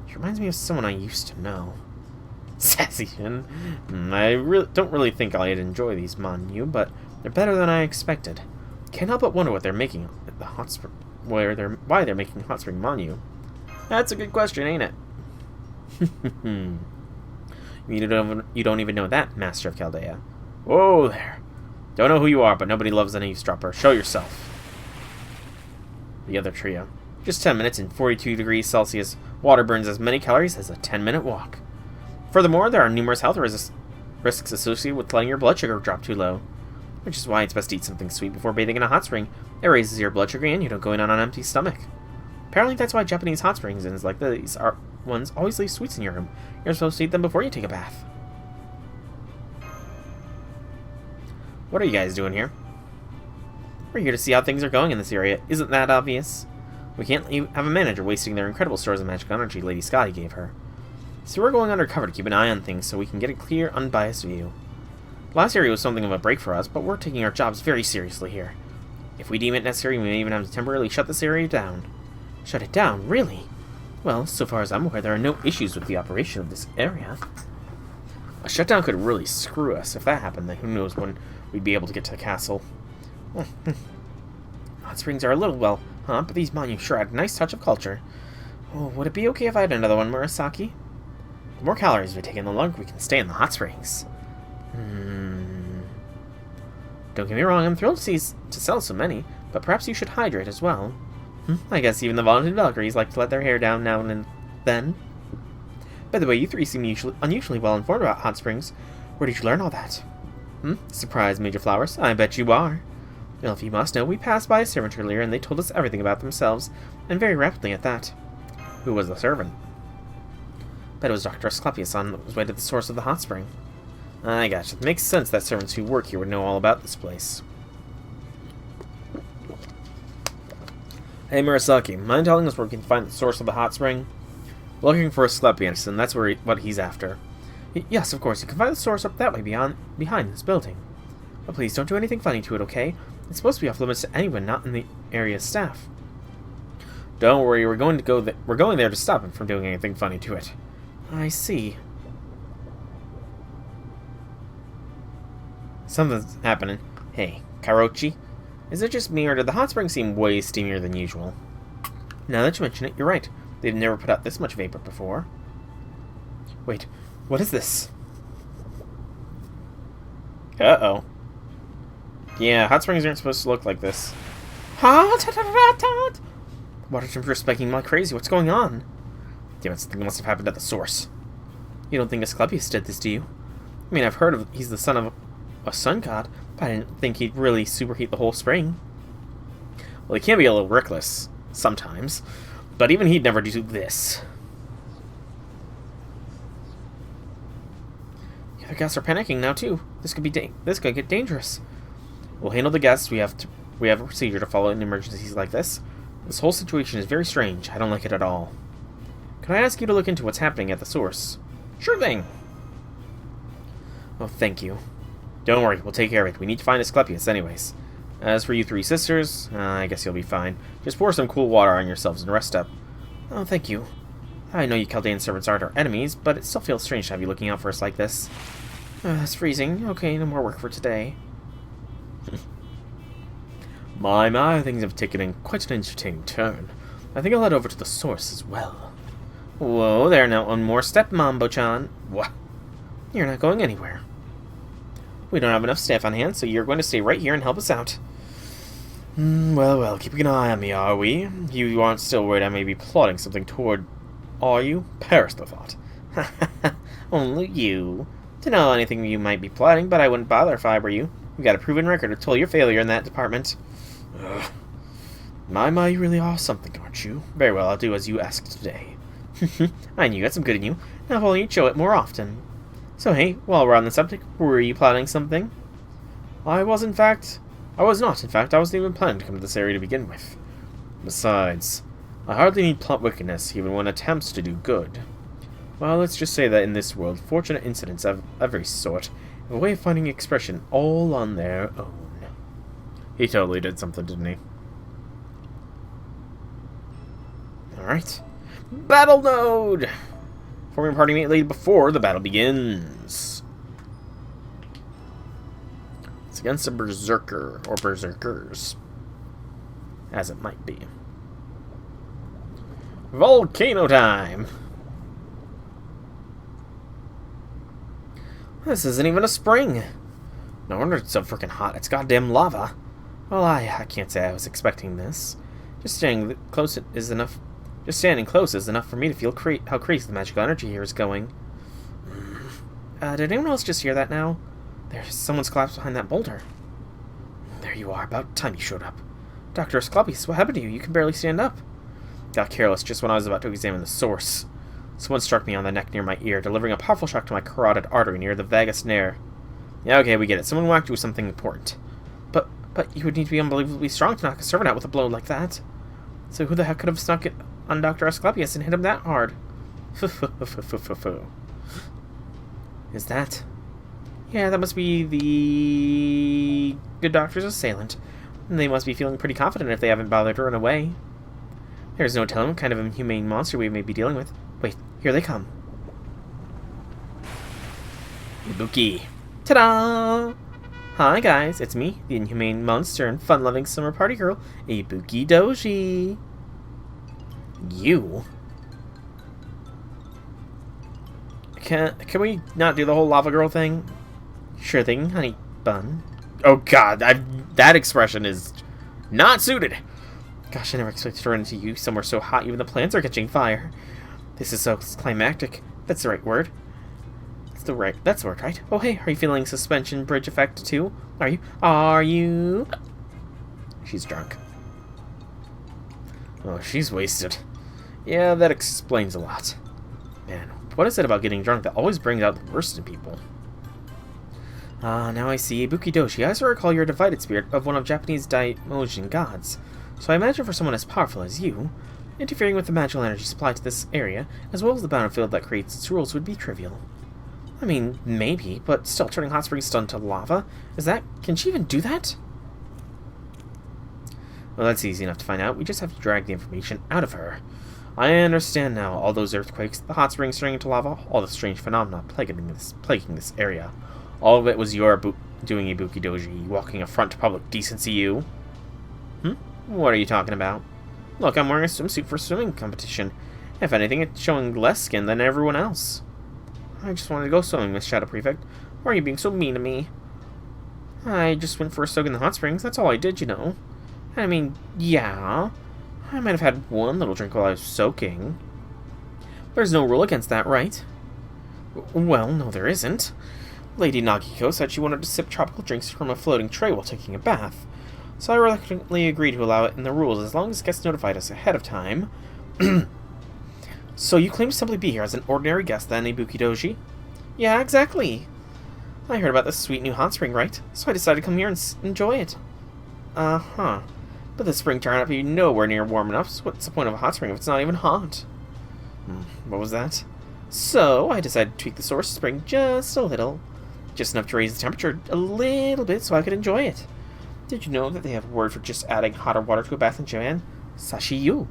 it reminds me of someone I used to know. Sassy Shin. I don't really think I'd enjoy these Manyu, but they're better than I expected. Can't help but wonder what they're making at the Hotspring. Why they're making Hotspring Manyu. That's a good question, ain't it? You don't even know that, Master of Chaldea. Whoa there. Don't know who you are, but nobody loves an eavesdropper. Show yourself. The other trio. Just 10 minutes and 42 degrees Celsius. Water burns as many calories as a 10-minute walk. Furthermore, there are numerous health risks associated with letting your blood sugar drop too low. Which is why it's best to eat something sweet before bathing in a hot spring. It raises your blood sugar and you don't go in on an empty stomach. Apparently that's why Japanese hot springs and like these ones always leave sweets in your room. You're supposed to eat them before you take a bath. What are you guys doing here? We're here to see how things are going in this area. Isn't that obvious? We can't have a manager wasting their incredible stores of magic energy Lady Scotty gave her. So we're going undercover to keep an eye on things so we can get a clear, unbiased view. Last area was something of a break for us, but we're taking our jobs very seriously here. If we deem it necessary, we may even have to temporarily shut this area down. Shut it down? Really? Well, so far as I'm aware, there are no issues with the operation of this area. A shutdown could really screw us. If that happened, then who knows when we'd be able to get to the castle. Hot springs are a little, well, huh? But these Manyu sure add a nice touch of culture. Oh, would it be okay if I had another one, Murasaki? The more calories we take in, the longer we can stay in the hot springs. Don't get me wrong, I'm thrilled to sell so many, but perhaps you should hydrate as well. I guess even the vaunted Valkyries like to let their hair down now and then. By the way, you three seem unusually well informed about hot springs. Where did you learn all that? Surprise, Major Flowers. I bet you are. Well, if you must know, we passed by a servant earlier and they told us everything about themselves, and very rapidly at that. Who was the servant? Bet it was Dr. Asclepius on his way to the source of the hot spring. I gotcha. It makes sense that servants who work here would know all about this place. Hey Murasaki, mind telling us where we can find the source of the hot spring? We're looking for Asclepius, and that's what he's after. Yes, of course, you can find the source up that way behind this building. But please don't do anything funny to it, okay? It's supposed to be off limits to anyone not in the area's staff. Don't worry, we're going there to stop him from doing anything funny to it. I see. Something's happening. Hey, Karochi, is it just me, or did the hot spring seem way steamier than usual? Now that you mention it, you're right. They've never put out this much vapor before. Wait, what is this? Uh-oh. Yeah, hot springs aren't supposed to look like this. Water temperature spiking like crazy. What's going on? Damn it, something must have happened at the source. You don't think Asclepius did this, do you? I mean, I've heard he's the son of a sun god, but I didn't think he'd really superheat the whole spring. Well, he can be a little reckless sometimes, but even he'd never do this. Yeah, the guests are panicking now too. This could get dangerous. We'll handle the guests. We have a procedure to follow in emergencies like this. This whole situation is very strange. I don't like it at all. Can I ask you to look into what's happening at the source? Sure thing. Oh, thank you. Don't worry, we'll take care of it. We need to find Asclepius anyways. As for you three sisters, I guess you'll be fine. Just pour some cool water on yourselves and rest up. Oh, thank you. I know you Chaldean servants aren't our enemies, but it still feels strange to have you looking out for us like this. It's freezing. Okay, no more work for today. My, things have taken quite an entertaining turn. I think I'll head over to the source as well. Whoa there, now one more step, Mambo-chan. What? You're not going anywhere. We don't have enough staff on hand, so you're going to stay right here and help us out. Well, keeping an eye on me, are we? You aren't still worried I may be plotting something toward... Are you? Perish the thought. Only you. To know anything you might be plotting, but I wouldn't bother if I were you. You've got a proven record of your failure in that department. Ugh. My, you really are something, aren't you? Very well, I'll do as you asked today. I knew you had some good in you. Now if only you'd show it more often. So hey, while we're on the subject, were you plotting something? I was not, in fact. I wasn't even planning to come to this area to begin with. Besides, I hardly need plot wickedness, even when attempts to do good. Well, let's just say that in this world, fortunate incidents of every sort A way of finding expression all on their own. He totally did something, didn't he? Alright. Battle node! Forming a party immediately before the battle begins. It's against a berserker, or berserkers. As it might be. Volcano time! This isn't even a spring. No wonder it's so freaking hot. It's goddamn lava. Well, I can't say I was expecting this. Just standing close is enough. Just standing close is enough for me to feel how crazy the magical energy here is going. Did anyone else just hear that now? There's someone's collapsed behind that boulder. There you are. About time you showed up. Dr. Asclepius, what happened to you? You can barely stand up. Got careless just when I was about to examine the source. Someone struck me on the neck near my ear, delivering a powerful shock to my carotid artery near the vagus nerve. Yeah, okay, we get it. Someone whacked you with something important. But you would need to be unbelievably strong to knock a servant out with a blow like that. So who the heck could have snuck it on Dr. Asclepius and hit him that hard? Is that? Yeah, that must be the good doctor's assailant. They must be feeling pretty confident if they haven't bothered to run away. There's no telling what kind of inhumane monster we may be dealing with. Wait, here they come. Ibuki. Ta-da! Hi guys, it's me, the inhumane monster and fun-loving summer party girl, Ibuki Doji. You? Can we not do the whole lava girl thing? Sure thing, honey bun. Oh god, that expression is not suited. Gosh, I never expected to run into you somewhere so hot even the plants are catching fire. This is so climactic. That's the right word. That's the word, right? Oh hey, are you feeling suspension bridge effect too? Are you? She's drunk. Oh, she's wasted. Yeah, that explains a lot. Man, what is it about getting drunk that always brings out the worst in people? Now I see. Ibuki Doji, as I recall, you're a divided spirit of one of Japanese Daimojin gods. So I imagine for someone as powerful as you, interfering with the magical energy supply to this area, as well as the battlefield that creates its rules, would be trivial. I mean, maybe, but still, turning Hotspring stun to lava? Can she even do that? Well, that's easy enough to find out. We just have to drag the information out of her. I understand now. All those earthquakes, the hot springs turning into lava, all the strange phenomena plaguing this area. All of it was your doing, Ibuki Doji, walking affront to public decency, you. What are you talking about? Look, I'm wearing a swimsuit for a swimming competition. If anything, it's showing less skin than everyone else. I just wanted to go swimming, Miss Shadow Prefect. Why are you being so mean to me? I just went for a soak in the hot springs. That's all I did, you know. I mean, yeah. I might have had one little drink while I was soaking. There's no rule against that, right? Well, no, there isn't. Lady Nagiko said she wanted to sip tropical drinks from a floating tray while taking a bath. So I reluctantly agreed to allow it in the rules as long as guests notified us ahead of time. So you claim to simply be here as an ordinary guest then, Ibuki Doji? Yeah, exactly. I heard about this sweet new hot spring, right? So I decided to come here and enjoy it. Uh-huh. But the spring turned out to be nowhere near warm enough, so what's the point of a hot spring if it's not even hot? What was that? So I decided to tweak the source of spring just a little. Just enough to raise the temperature a little bit so I could enjoy it. Did you know that they have a word for just adding hotter water to a bath in Japan? Sashiyu.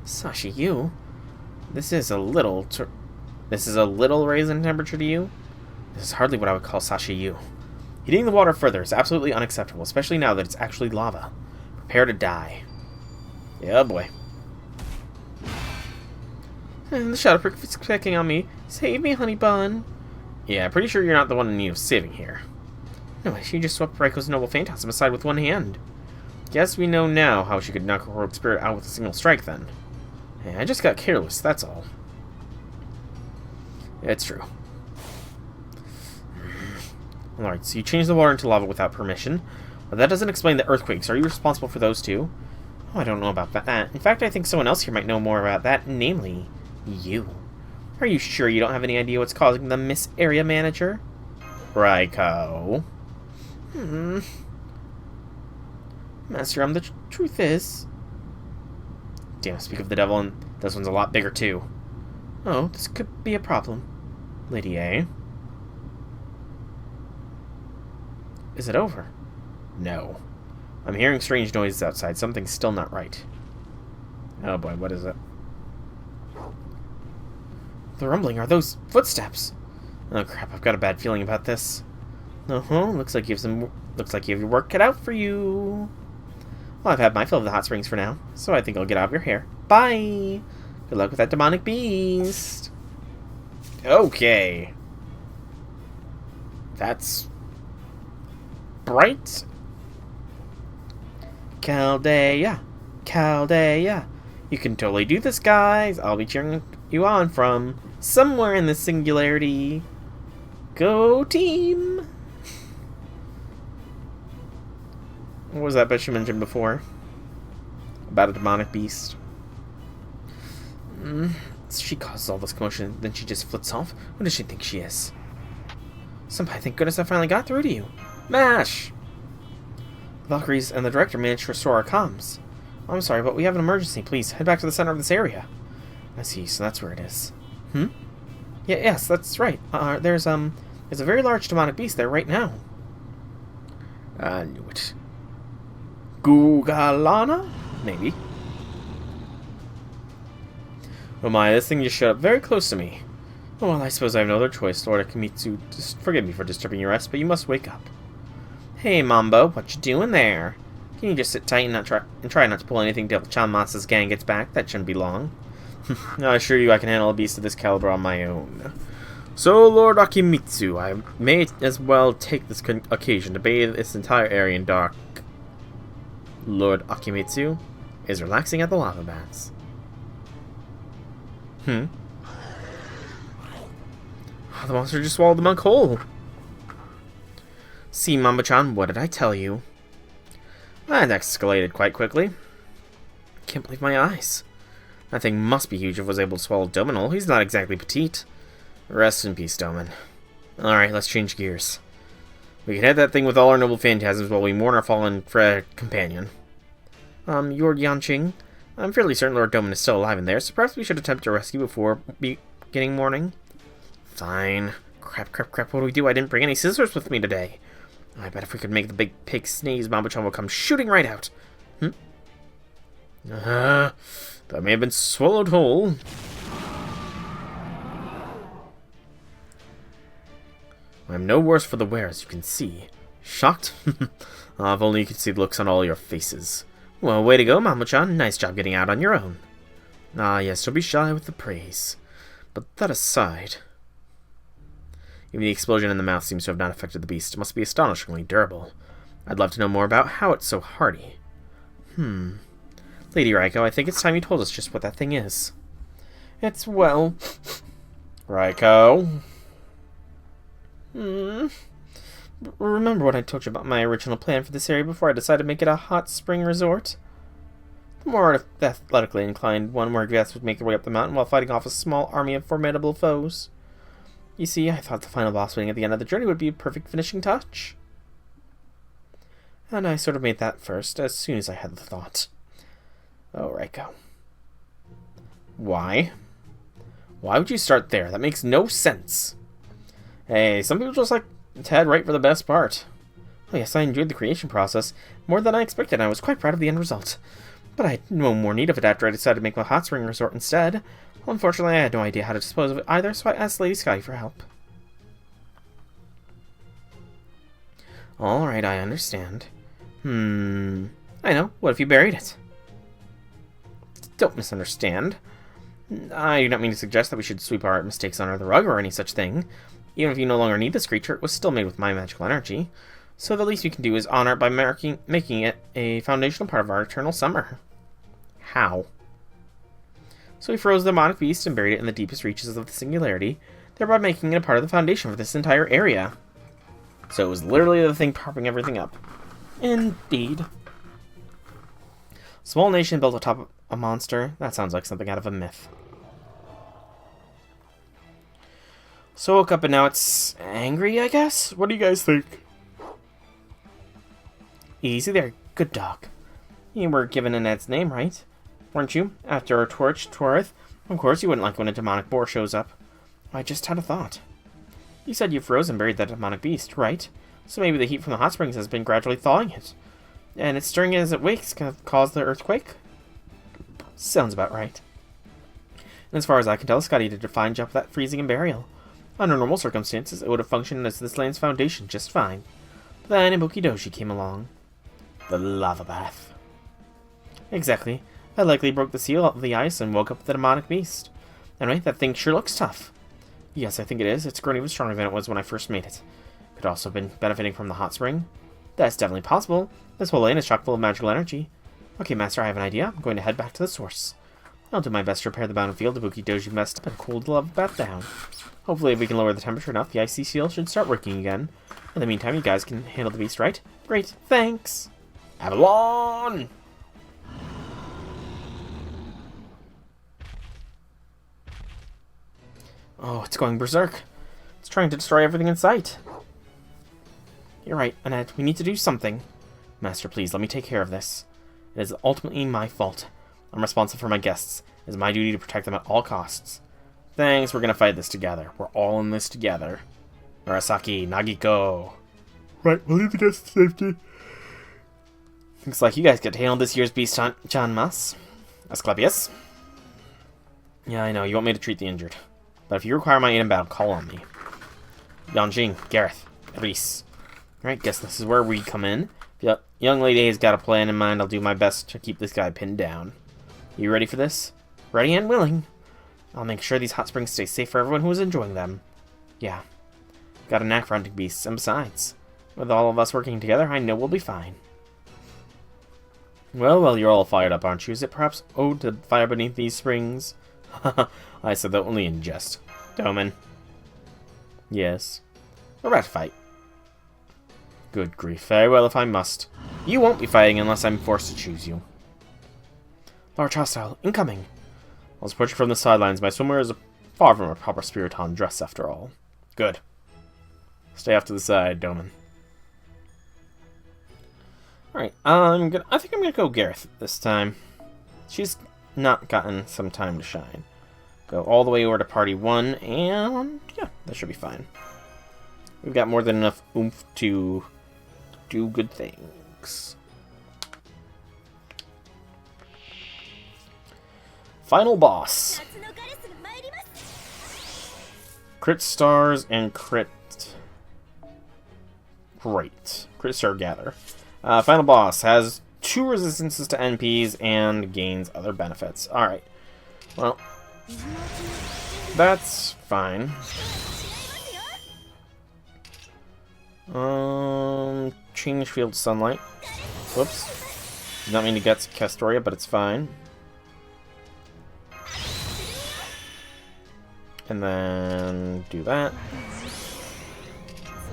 Sashiyu? This is a little raise in temperature to you? This is hardly what I would call sashiyu. Heating the water further is absolutely unacceptable, especially now that it's actually lava. Prepare to die. Yeah, boy. And the Shadow Prick is picking on me. Save me, honey bun. Yeah, pretty sure you're not the one in need of saving here. No, she just swept Raiko's noble phantasm aside with one hand. Guess we know now how she could knock her rogue spirit out with a single strike, then. Hey, I just got careless, that's all. It's true. Alright, so you changed the water into lava without permission. But that doesn't explain the earthquakes. Are you responsible for those too? Oh, I don't know about that. In fact, I think someone else here might know more about that, namely, you. Are you sure you don't have any idea what's causing them, Miss Area Manager? Raiko. Master, the truth is... Damn, speak of the devil, and this one's a lot bigger too. Oh, this could be a problem. Lady A. Is it over? No. I'm hearing strange noises outside. Something's still not right. Oh boy, what is it? The rumbling are those footsteps. Oh crap, I've got a bad feeling about this. Looks like you have your work cut out for you. Well, I've had my fill of the hot springs for now, so I think I'll get out of your hair. Bye! Good luck with that demonic beast. Okay. That's bright. Chaldea. Chaldea. You can totally do this, guys. I'll be cheering you on from somewhere in the singularity. Go team! What was that bitch you mentioned before? About a demonic beast. She causes all this commotion, then she just flits off? Who does she think she is? Senpai, thank goodness I finally got through to you. MASH! The Valkyries and the director managed to restore our comms. I'm sorry, but we have an emergency. Please, head back to the center of this area. I see, so that's where it is. Yes, that's right. There's a very large demonic beast there right now. I knew it. Gugalana? Maybe. Oh my, this thing just showed up very close to me. Oh, well, I suppose I have no other choice, Lord Akamitsu. Just forgive me for disturbing your rest, but you must wake up. Hey, Mambo, what you doing there? Can you just sit tight and try not to pull anything till Chanmasa's gang gets back? That shouldn't be long. I assure you I can handle a beast of this caliber on my own. So, Lord Akimitsu, I may as well take this occasion to bathe this entire area in dark. Lord Akimitsu is relaxing at the lava baths. The monster just swallowed the monk whole. See, Mamba-chan, what did I tell you? That escalated quite quickly. Can't believe my eyes. That thing must be huge if it was able to swallow Dominal. He's not exactly petite. Rest in peace, Domin. Alright, let's change gears. We can head that thing with all our noble phantasms while we mourn our fallen companion. Lord Yanqing, I'm fairly certain Lord Domin is still alive in there, so perhaps we should attempt to rescue before beginning mourning. Fine. Crap, what do we do? I didn't bring any scissors with me today. I bet if we could make the big pig sneeze, Mamba-chan will come shooting right out. That may have been swallowed whole. I'm no worse for the wear, as you can see. Shocked? If only you could see the looks on all your faces. Well, way to go, Mamba-chan. Nice job getting out on your own. Ah, yes, don't be shy with the praise. But that aside... Even the explosion in the mouth seems to have not affected the beast. It must be astonishingly durable. I'd love to know more about how it's so hardy. Lady Raiko, I think it's time you told us just what that thing is. It's, well... Raiko? Remember what I told you about my original plan for this area before I decided to make it a hot spring resort? The more athletically inclined one where guests would make their way up the mountain while fighting off a small army of formidable foes. You see, I thought the final boss waiting at the end of the journey would be a perfect finishing touch. And I sort of made that first, as soon as I had the thought. Oh, Raiko. Why? Why would you start there? That makes no sense. Hey, some people just like to head right for the best part. Oh yes, I enjoyed the creation process more than I expected, and I was quite proud of the end result. But I had no more need of it after I decided to make my hot spring resort instead. Well, unfortunately, I had no idea how to dispose of it either, so I asked Lady Sky for help. Alright, I understand. I know. What if you buried it? Don't misunderstand. I do not mean to suggest that we should sweep our mistakes under the rug or any such thing. Even if you no longer need this creature, it was still made with my magical energy. So the least we can do is honor it by making it a foundational part of our eternal summer. How? So we froze the demonic beast and buried it in the deepest reaches of the singularity, thereby making it a part of the foundation for this entire area. So it was literally the thing propping everything up. Indeed. Small nation built atop a monster? That sounds like something out of a myth. So I woke up and now it's angry, I guess? What do you guys think? Easy there, good dog. You were given Annette's name, right? Weren't you? After a torch, Torith? Of course you wouldn't like when a demonic boar shows up. I just had a thought. You said you froze and buried that demonic beast, right? So maybe the heat from the hot springs has been gradually thawing it. And it's stirring it as it wakes, kind of caused the earthquake? Sounds about right. And as far as I can tell, Scotty did a fine job of that freezing and burial. Under normal circumstances, it would have functioned as this land's foundation just fine. But then Ibuki-doji came along. The lava bath. Exactly. That likely broke the seal of the ice and woke up the demonic beast. Anyway, that thing sure looks tough. Yes, I think it is. It's grown even stronger than it was when I first made it. Could also have been benefiting from the hot spring. That's definitely possible. This whole lane is chock full of magical energy. Okay, Master, I have an idea. I'm going to head back to the source. I'll do my best to repair the battlefield. Ibuki-doji messed up and cooled the lava bath down. Hopefully, if we can lower the temperature enough, the icy seal should start working again. In the meantime, you guys can handle the beast, right? Great, thanks! Avalon! Oh, it's going berserk. It's trying to destroy everything in sight. You're right, Annette. We need to do something. Master, please, let me take care of this. It is ultimately my fault. I'm responsible for my guests. It is my duty to protect them at all costs. Thanks, we're gonna fight this together. We're all in this together. Murasaki, Nagiko. Right, we'll leave the guests to safety. Looks like you guys get to handle this year's beast hunt, Chanmas. Asclepius. Yeah, I know, you want me to treat the injured. But if you require my aid in battle, call on me. Yanjing, Gareth, Reese. Alright, guess this is where we come in. If the young lady has got a plan in mind, I'll do my best to keep this guy pinned down. You ready for this? Ready and willing. I'll make sure these hot springs stay safe for everyone who is enjoying them. Yeah. Got a knack for hunting beasts, and besides, with all of us working together, I know we'll be fine. Well, you're all fired up, aren't you? Is it perhaps owed to the fire beneath these springs? I said that only in jest. Doman. Yes. We're about to fight. Good grief. Very well if I must. You won't be fighting unless I'm forced to choose you. Large hostile, incoming. I was approaching from the sidelines. My swimwear is far from a proper Spiriton dress, after all. Good. Stay off to the side, Doman. Alright, I think I'm gonna go Gareth this time. She's not gotten some time to shine. Go all the way over to party 1, and yeah, that should be fine. We've got more than enough oomph to do good things. Final boss. Crit stars and crit... Great. Crit star gather. Final boss has 2 resistances to NPs and gains other benefits. Alright. Well, that's fine. Change field sunlight. Whoops. Did not mean to get Castoria, but it's fine. And then do that.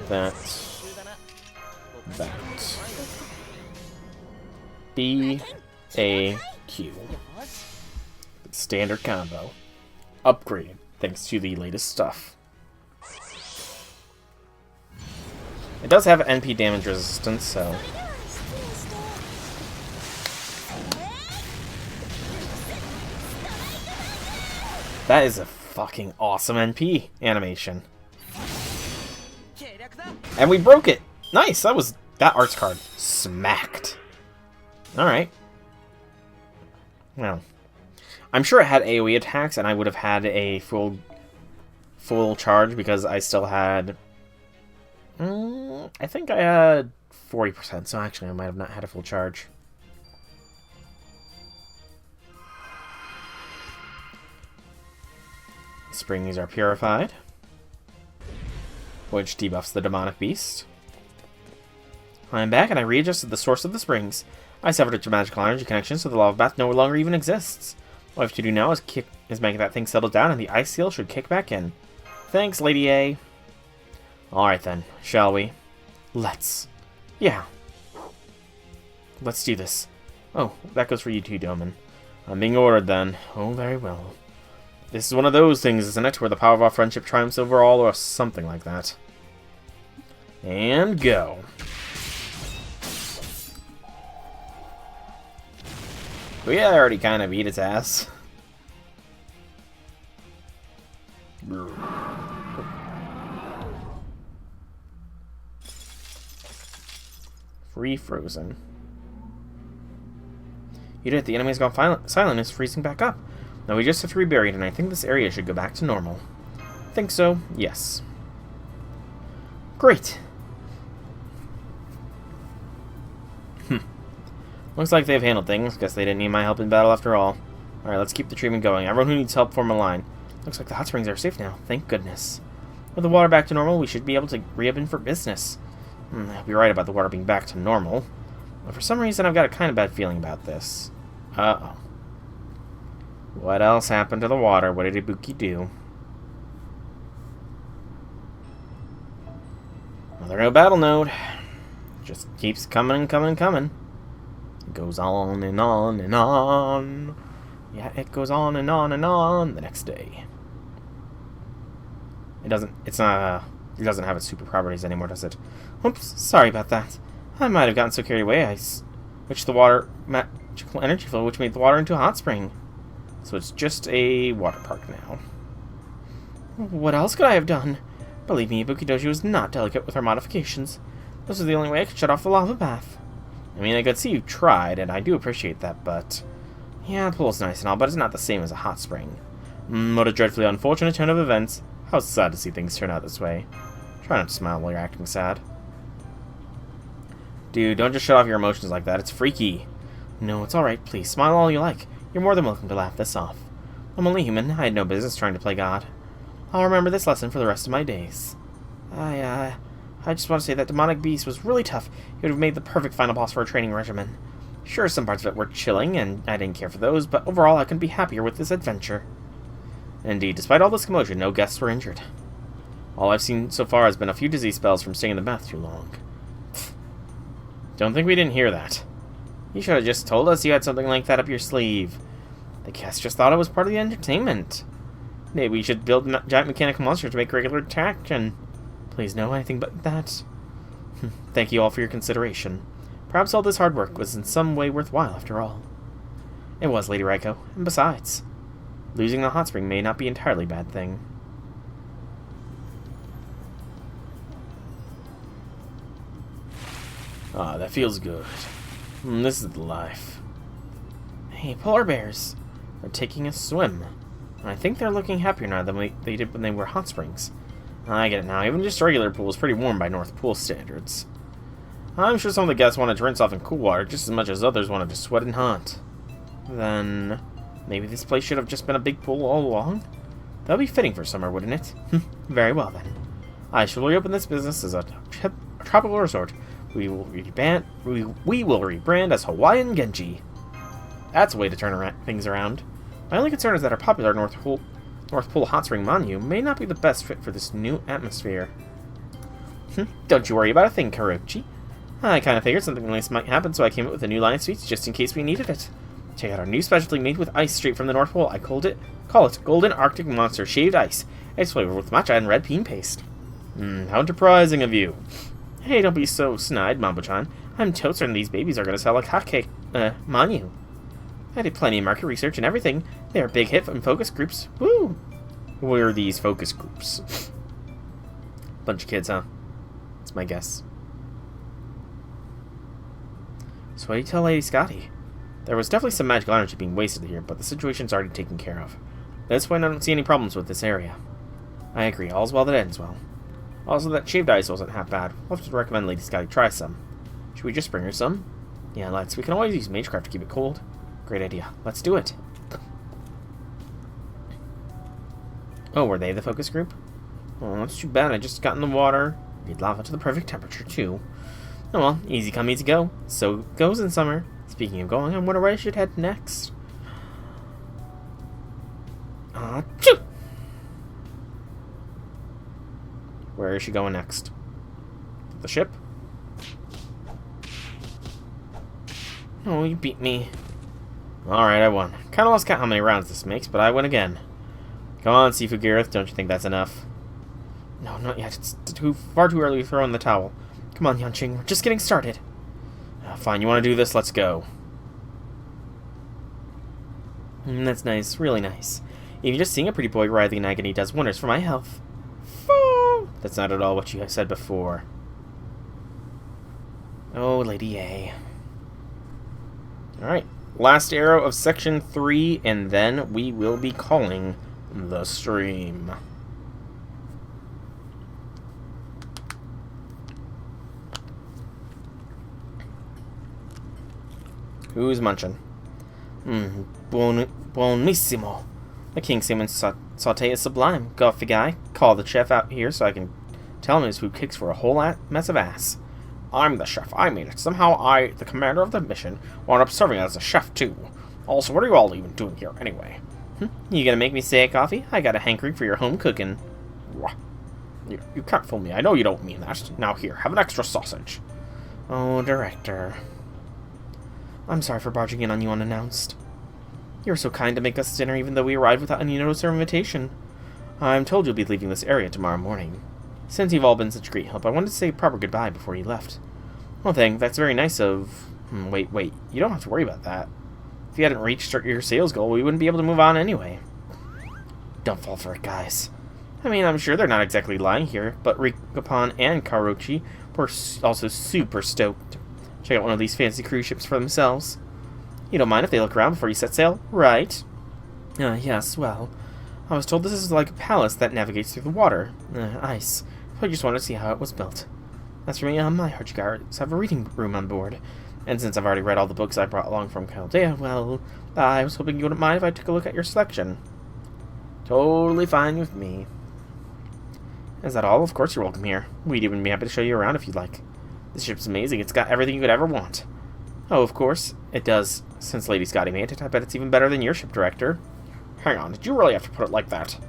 That. B, A, Q. Standard combo. Upgraded, thanks to the latest stuff. It does have NP damage resistance, so... That is a fucking awesome NP animation. And we broke it! Nice! That arts card smacked. Alright. Well. I'm sure it had AoE attacks, and I would have had a full charge, because I still had... I think I had 40%, so actually I might have not had a full charge. Springs are purified, which debuffs the demonic beast. I'm back, and I readjusted the source of the springs. I severed its magical energy connection, so the lava bath no longer even exists. All I have to do now is make that thing settle down, and the ice seal should kick back in. Thanks, Lady A. Alright then, shall we? Let's. Yeah. Let's do this. Oh, that goes for you too, Doman. I'm being ordered then. Oh, very well. This is one of those things, isn't it, where the power of our friendship triumphs over all, or something like that. And go. We already kind of beat its ass. Free-frozen. You did it. The enemy's gone silent and is freezing back up. Now we just have to rebury it, and I think this area should go back to normal. Think so? Yes. Great. Looks like they've handled things. Guess they didn't need my help in battle after all. Alright, let's keep the treatment going. Everyone who needs help form a line. Looks like the hot springs are safe now. Thank goodness. With the water back to normal, we should be able to re-open for business. I'll be right about the water being back to normal. But for some reason, I've got a kind of bad feeling about this. Uh-oh. What else happened to the water? What did Ibuki do? Another no battle node. Just keeps coming and coming and coming. It goes on and on and on. Yeah, it goes on and on and on the next day. It doesn't have its super properties anymore, does it? Oops, sorry about that. I might have gotten so carried away I switched the water magical energy flow, which made the water into a hot spring. So it's just a water park now. What else could I have done? Believe me, Ibuki Doji was not delicate with her modifications. This was the only way I could shut off the lava bath. I mean, I could see you tried, and I do appreciate that, but... Yeah, the pool's nice and all, but it's not the same as a hot spring. What a dreadfully unfortunate turn of events. How sad to see things turn out this way. Try not to smile while you're acting sad. Dude, don't just shut off your emotions like that. It's freaky. No, it's alright. Please, smile all you like. You're more than welcome to laugh this off. I'm only human. I had no business trying to play God. I'll remember this lesson for the rest of my days. I just want to say that demonic beast was really tough. He would have made the perfect final boss for a training regimen. Sure, some parts of it were chilling, and I didn't care for those, but overall I couldn't be happier with this adventure. Indeed, despite all this commotion, no guests were injured. All I've seen so far has been a few disease spells from staying in the bath too long. Pfft. Don't think we didn't hear that. You should have just told us you had something like that up your sleeve. The guests just thought it was part of the entertainment. Maybe we should build a giant mechanical monster to make regular attraction. Please, no, anything but that. Thank you all for your consideration. Perhaps all this hard work was in some way worthwhile after all. It was, Lady Raiko, and besides, losing the hot spring may not be entirely a bad thing. Ah, that feels good. This is the life. Hey, polar bears. They're taking a swim. And I think they're looking happier now than they did when they were hot springs. I get it now. Even just regular pool is pretty warm by North Pole standards. I'm sure some of the guests wanted to rinse off in cool water just as much as others wanted to sweat in hot. Then, maybe this place should have just been a big pool all along? That would be fitting for summer, wouldn't it? Very well, then. I shall reopen this business as a tropical resort. We will rebrand as Hawaiian Genji. That's a way to turn things around. My only concern is that our popular North Pole Hot Spring Manu may not be the best fit for this new atmosphere. Don't you worry about a thing, Karuchi. I kind of figured something like this might happen, so I came up with a new line of sweets just in case we needed it. Check out our new specialty made with ice straight from the North Pole. I call it Golden Arctic Monster Shaved Ice. It's flavored with matcha and red bean paste. How enterprising of you. Hey, don't be so snide, Mambo-chan. I'm totes certain these babies are going to sell like hotcake, Manu. I did plenty of market research and everything. They are a big hit from focus groups. Woo! What are these focus groups? Bunch of kids, huh? That's my guess. So what do you tell Lady Scotty? There was definitely some magical energy being wasted here, but the situation's already taken care of. At this point, I don't see any problems with this area. I agree. All's well that ends well. Also, that shaved ice wasn't half bad. I'll have to recommend Lady Scotty try some. Should we just bring her some? Yeah, let's. We can always use Magecraft to keep it cold. Great idea. Let's do it. Oh, were they the focus group? Oh, that's too bad. I just got in the water. Made lava to the perfect temperature, too. Oh well, easy come, easy go. So it goes in summer. Speaking of going, I wonder where I should head next. Achoo! Where is she going next? The ship? Oh, you beat me. Alright, I won. Kinda lost count how many rounds this makes, but I win again. Come on, Sifu Gareth, don't you think that's enough? No, not yet. It's far too early to throw in the towel. Come on, Yanqing, we're just getting started. Fine, you want to do this? Let's go. That's nice, really nice. Even just seeing a pretty boy writhing in agony does wonders for my health. That's not at all what you said before. Oh, Lady A. Alright, last arrow of section 3, and then we will be calling the stream. Who's munching? Buonissimo. The king salmon saute is sublime. Coffee guy, call the chef out here so I can tell him his food kicks for a whole mess of ass. I'm the chef. I made it. Somehow I, the commander of the mission, wound up serving as a chef too. Also, what are you all even doing here anyway? You gonna make me say coffee? I got a hankering for your home cooking. You can't fool me. I know you don't mean that. Now here, have an extra sausage. Oh, director. I'm sorry for barging in on you unannounced. You were so kind to make us dinner even though we arrived without any notice or invitation. I'm told you'll be leaving this area tomorrow morning. Since you've all been such great help, I wanted to say a proper goodbye before you left. Well, that's very nice of... Wait, you don't have to worry about that. If you hadn't reached your sales goal, we wouldn't be able to move on anyway. Don't fall for it, guys. I mean, I'm sure they're not exactly lying here, but Rikapon and Karochi were also super stoked. Check out one of these fancy cruise ships for themselves. You don't mind if they look around before you set sail, right? Yes, well, I was told this is like a palace that navigates through the water. Ice. I just wanted to see how it was built. As for me, my Archguards have a reading room on board. And since I've already read all the books I brought along from Chaldea, well, I was hoping you wouldn't mind if I took a look at your selection. Totally fine with me. Is that all? Of course you're welcome here. We'd even be happy to show you around if you'd like. This ship's amazing. It's got everything you could ever want. Oh, of course. It does. Since Lady Scotty made it, I bet it's even better than your ship, Director. Hang on, did you really have to put it like that?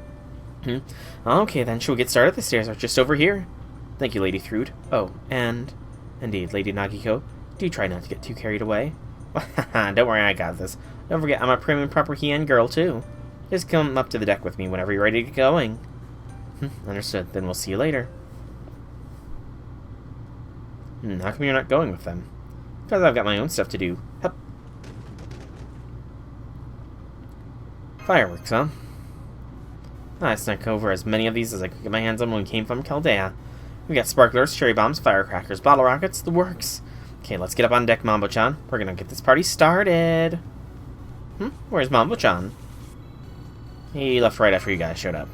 Okay, then. Shall we get started? The stairs are just over here. Thank you, Lady Thrud. Oh, and... Indeed, Lady Nagiko. Do try not to get too carried away. Don't worry, I got this. Don't forget, I'm a prim and proper Hien girl, too. Just come up to the deck with me whenever you're ready to get going. Understood. Then we'll see you later. How come you're not going with them? Because I've got my own stuff to do. Hup. Fireworks, huh? I snuck over as many of these as I could get my hands on when we came from Chaldea. We got sparklers, cherry bombs, firecrackers, bottle rockets, the works. Okay, let's get up on deck, Mambo-chan. We're gonna get this party started. Where's Mambo-chan? He left right after you guys showed up.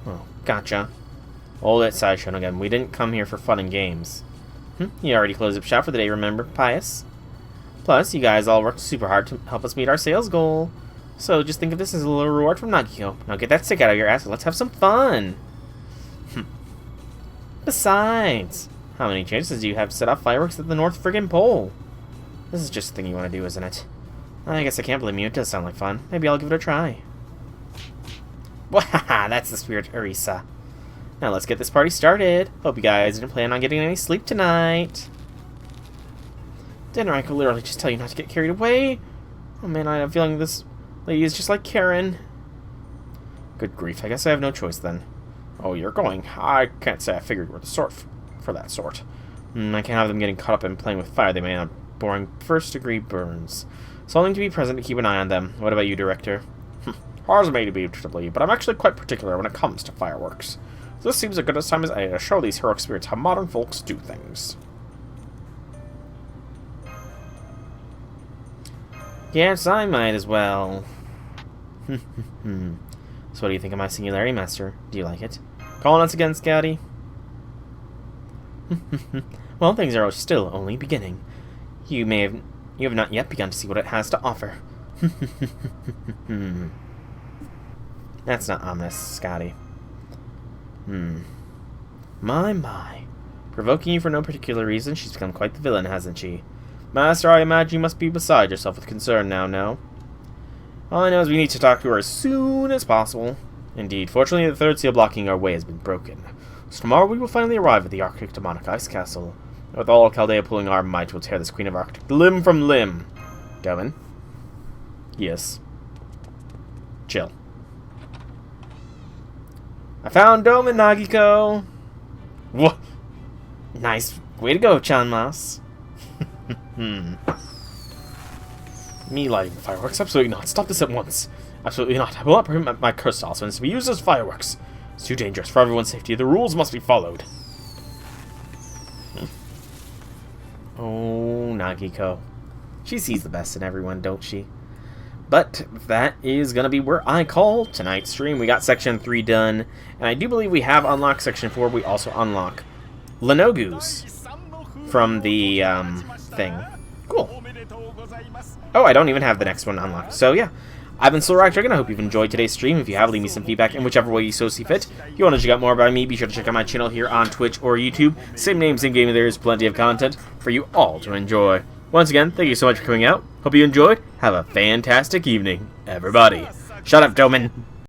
Oh, gotcha. All that side shown again. We didn't come here for fun and games. You already closed up shop for the day, remember, Pius? Plus, you guys all worked super hard to help us meet our sales goal. So just think of this as a little reward from Nagiko. Now get that stick out of your ass and let's have some fun. Besides, how many chances do you have to set off fireworks at the North friggin' Pole? This is just a thing you want to do, isn't it? I guess I can't blame you. It does sound like fun. Maybe I'll give it a try. Wahaha, that's the spirit, Arisa. Now let's get this party started. Hope you guys didn't plan on getting any sleep tonight. Didn't I could literally just tell you not to get carried away? Oh man, I have a feeling this lady is just like Karen. Good grief, I guess I have no choice then. Oh, you're going. I can't say I figured you were the sort for that sort. I can't have them getting caught up in playing with fire. They may have boring first-degree burns. So I'll need to be present to keep an eye on them. What about you, Director? Ours may be beautifully, but I'm actually quite particular when it comes to fireworks. This seems as good a time as any to show these heroic spirits how modern folks do things. Yes, I might as well. So what do you think of my singularity, Master? Do you like it? Calling us again, Scouty? Well, things are still only beginning. You have not yet begun to see what it has to offer. That's not ominous, Scotty. My. Provoking you for no particular reason, she's become quite the villain, hasn't she? Master, I imagine you must be beside yourself with concern now, no? All I know is we need to talk to her as soon as possible. Indeed, fortunately the third seal blocking our way has been broken. So tomorrow we will finally arrive at the Arctic Demonic Ice Castle. With all Chaldea pulling our might, we'll tear this Queen of Arctic limb from limb. Going? Yes. Chill. I found Doman, Nagiko! What? Nice. Way to go, Chanmas. Me lighting fireworks? Absolutely not. Stop this at once. Absolutely not. I will not permit my cursed talismans to be used as fireworks. It's too dangerous for everyone's safety. The rules must be followed. Oh, Nagiko. She sees the best in everyone, don't she? But that is going to be where I call tonight's stream. We got Section 3 done, and I do believe we have unlocked Section 4. We also unlock Lenogus from the thing. Cool. Oh, I don't even have the next one unlocked. So, yeah. I've been Dragon. I hope you've enjoyed today's stream. If you have, leave me some feedback in whichever way you so see fit. If you want to check out more about me, be sure to check out my channel here on Twitch or YouTube. Same name, same game, there is plenty of content for you all to enjoy. Once again, thank you so much for coming out. Hope you enjoyed. Have a fantastic evening, everybody. Shut up, Doman.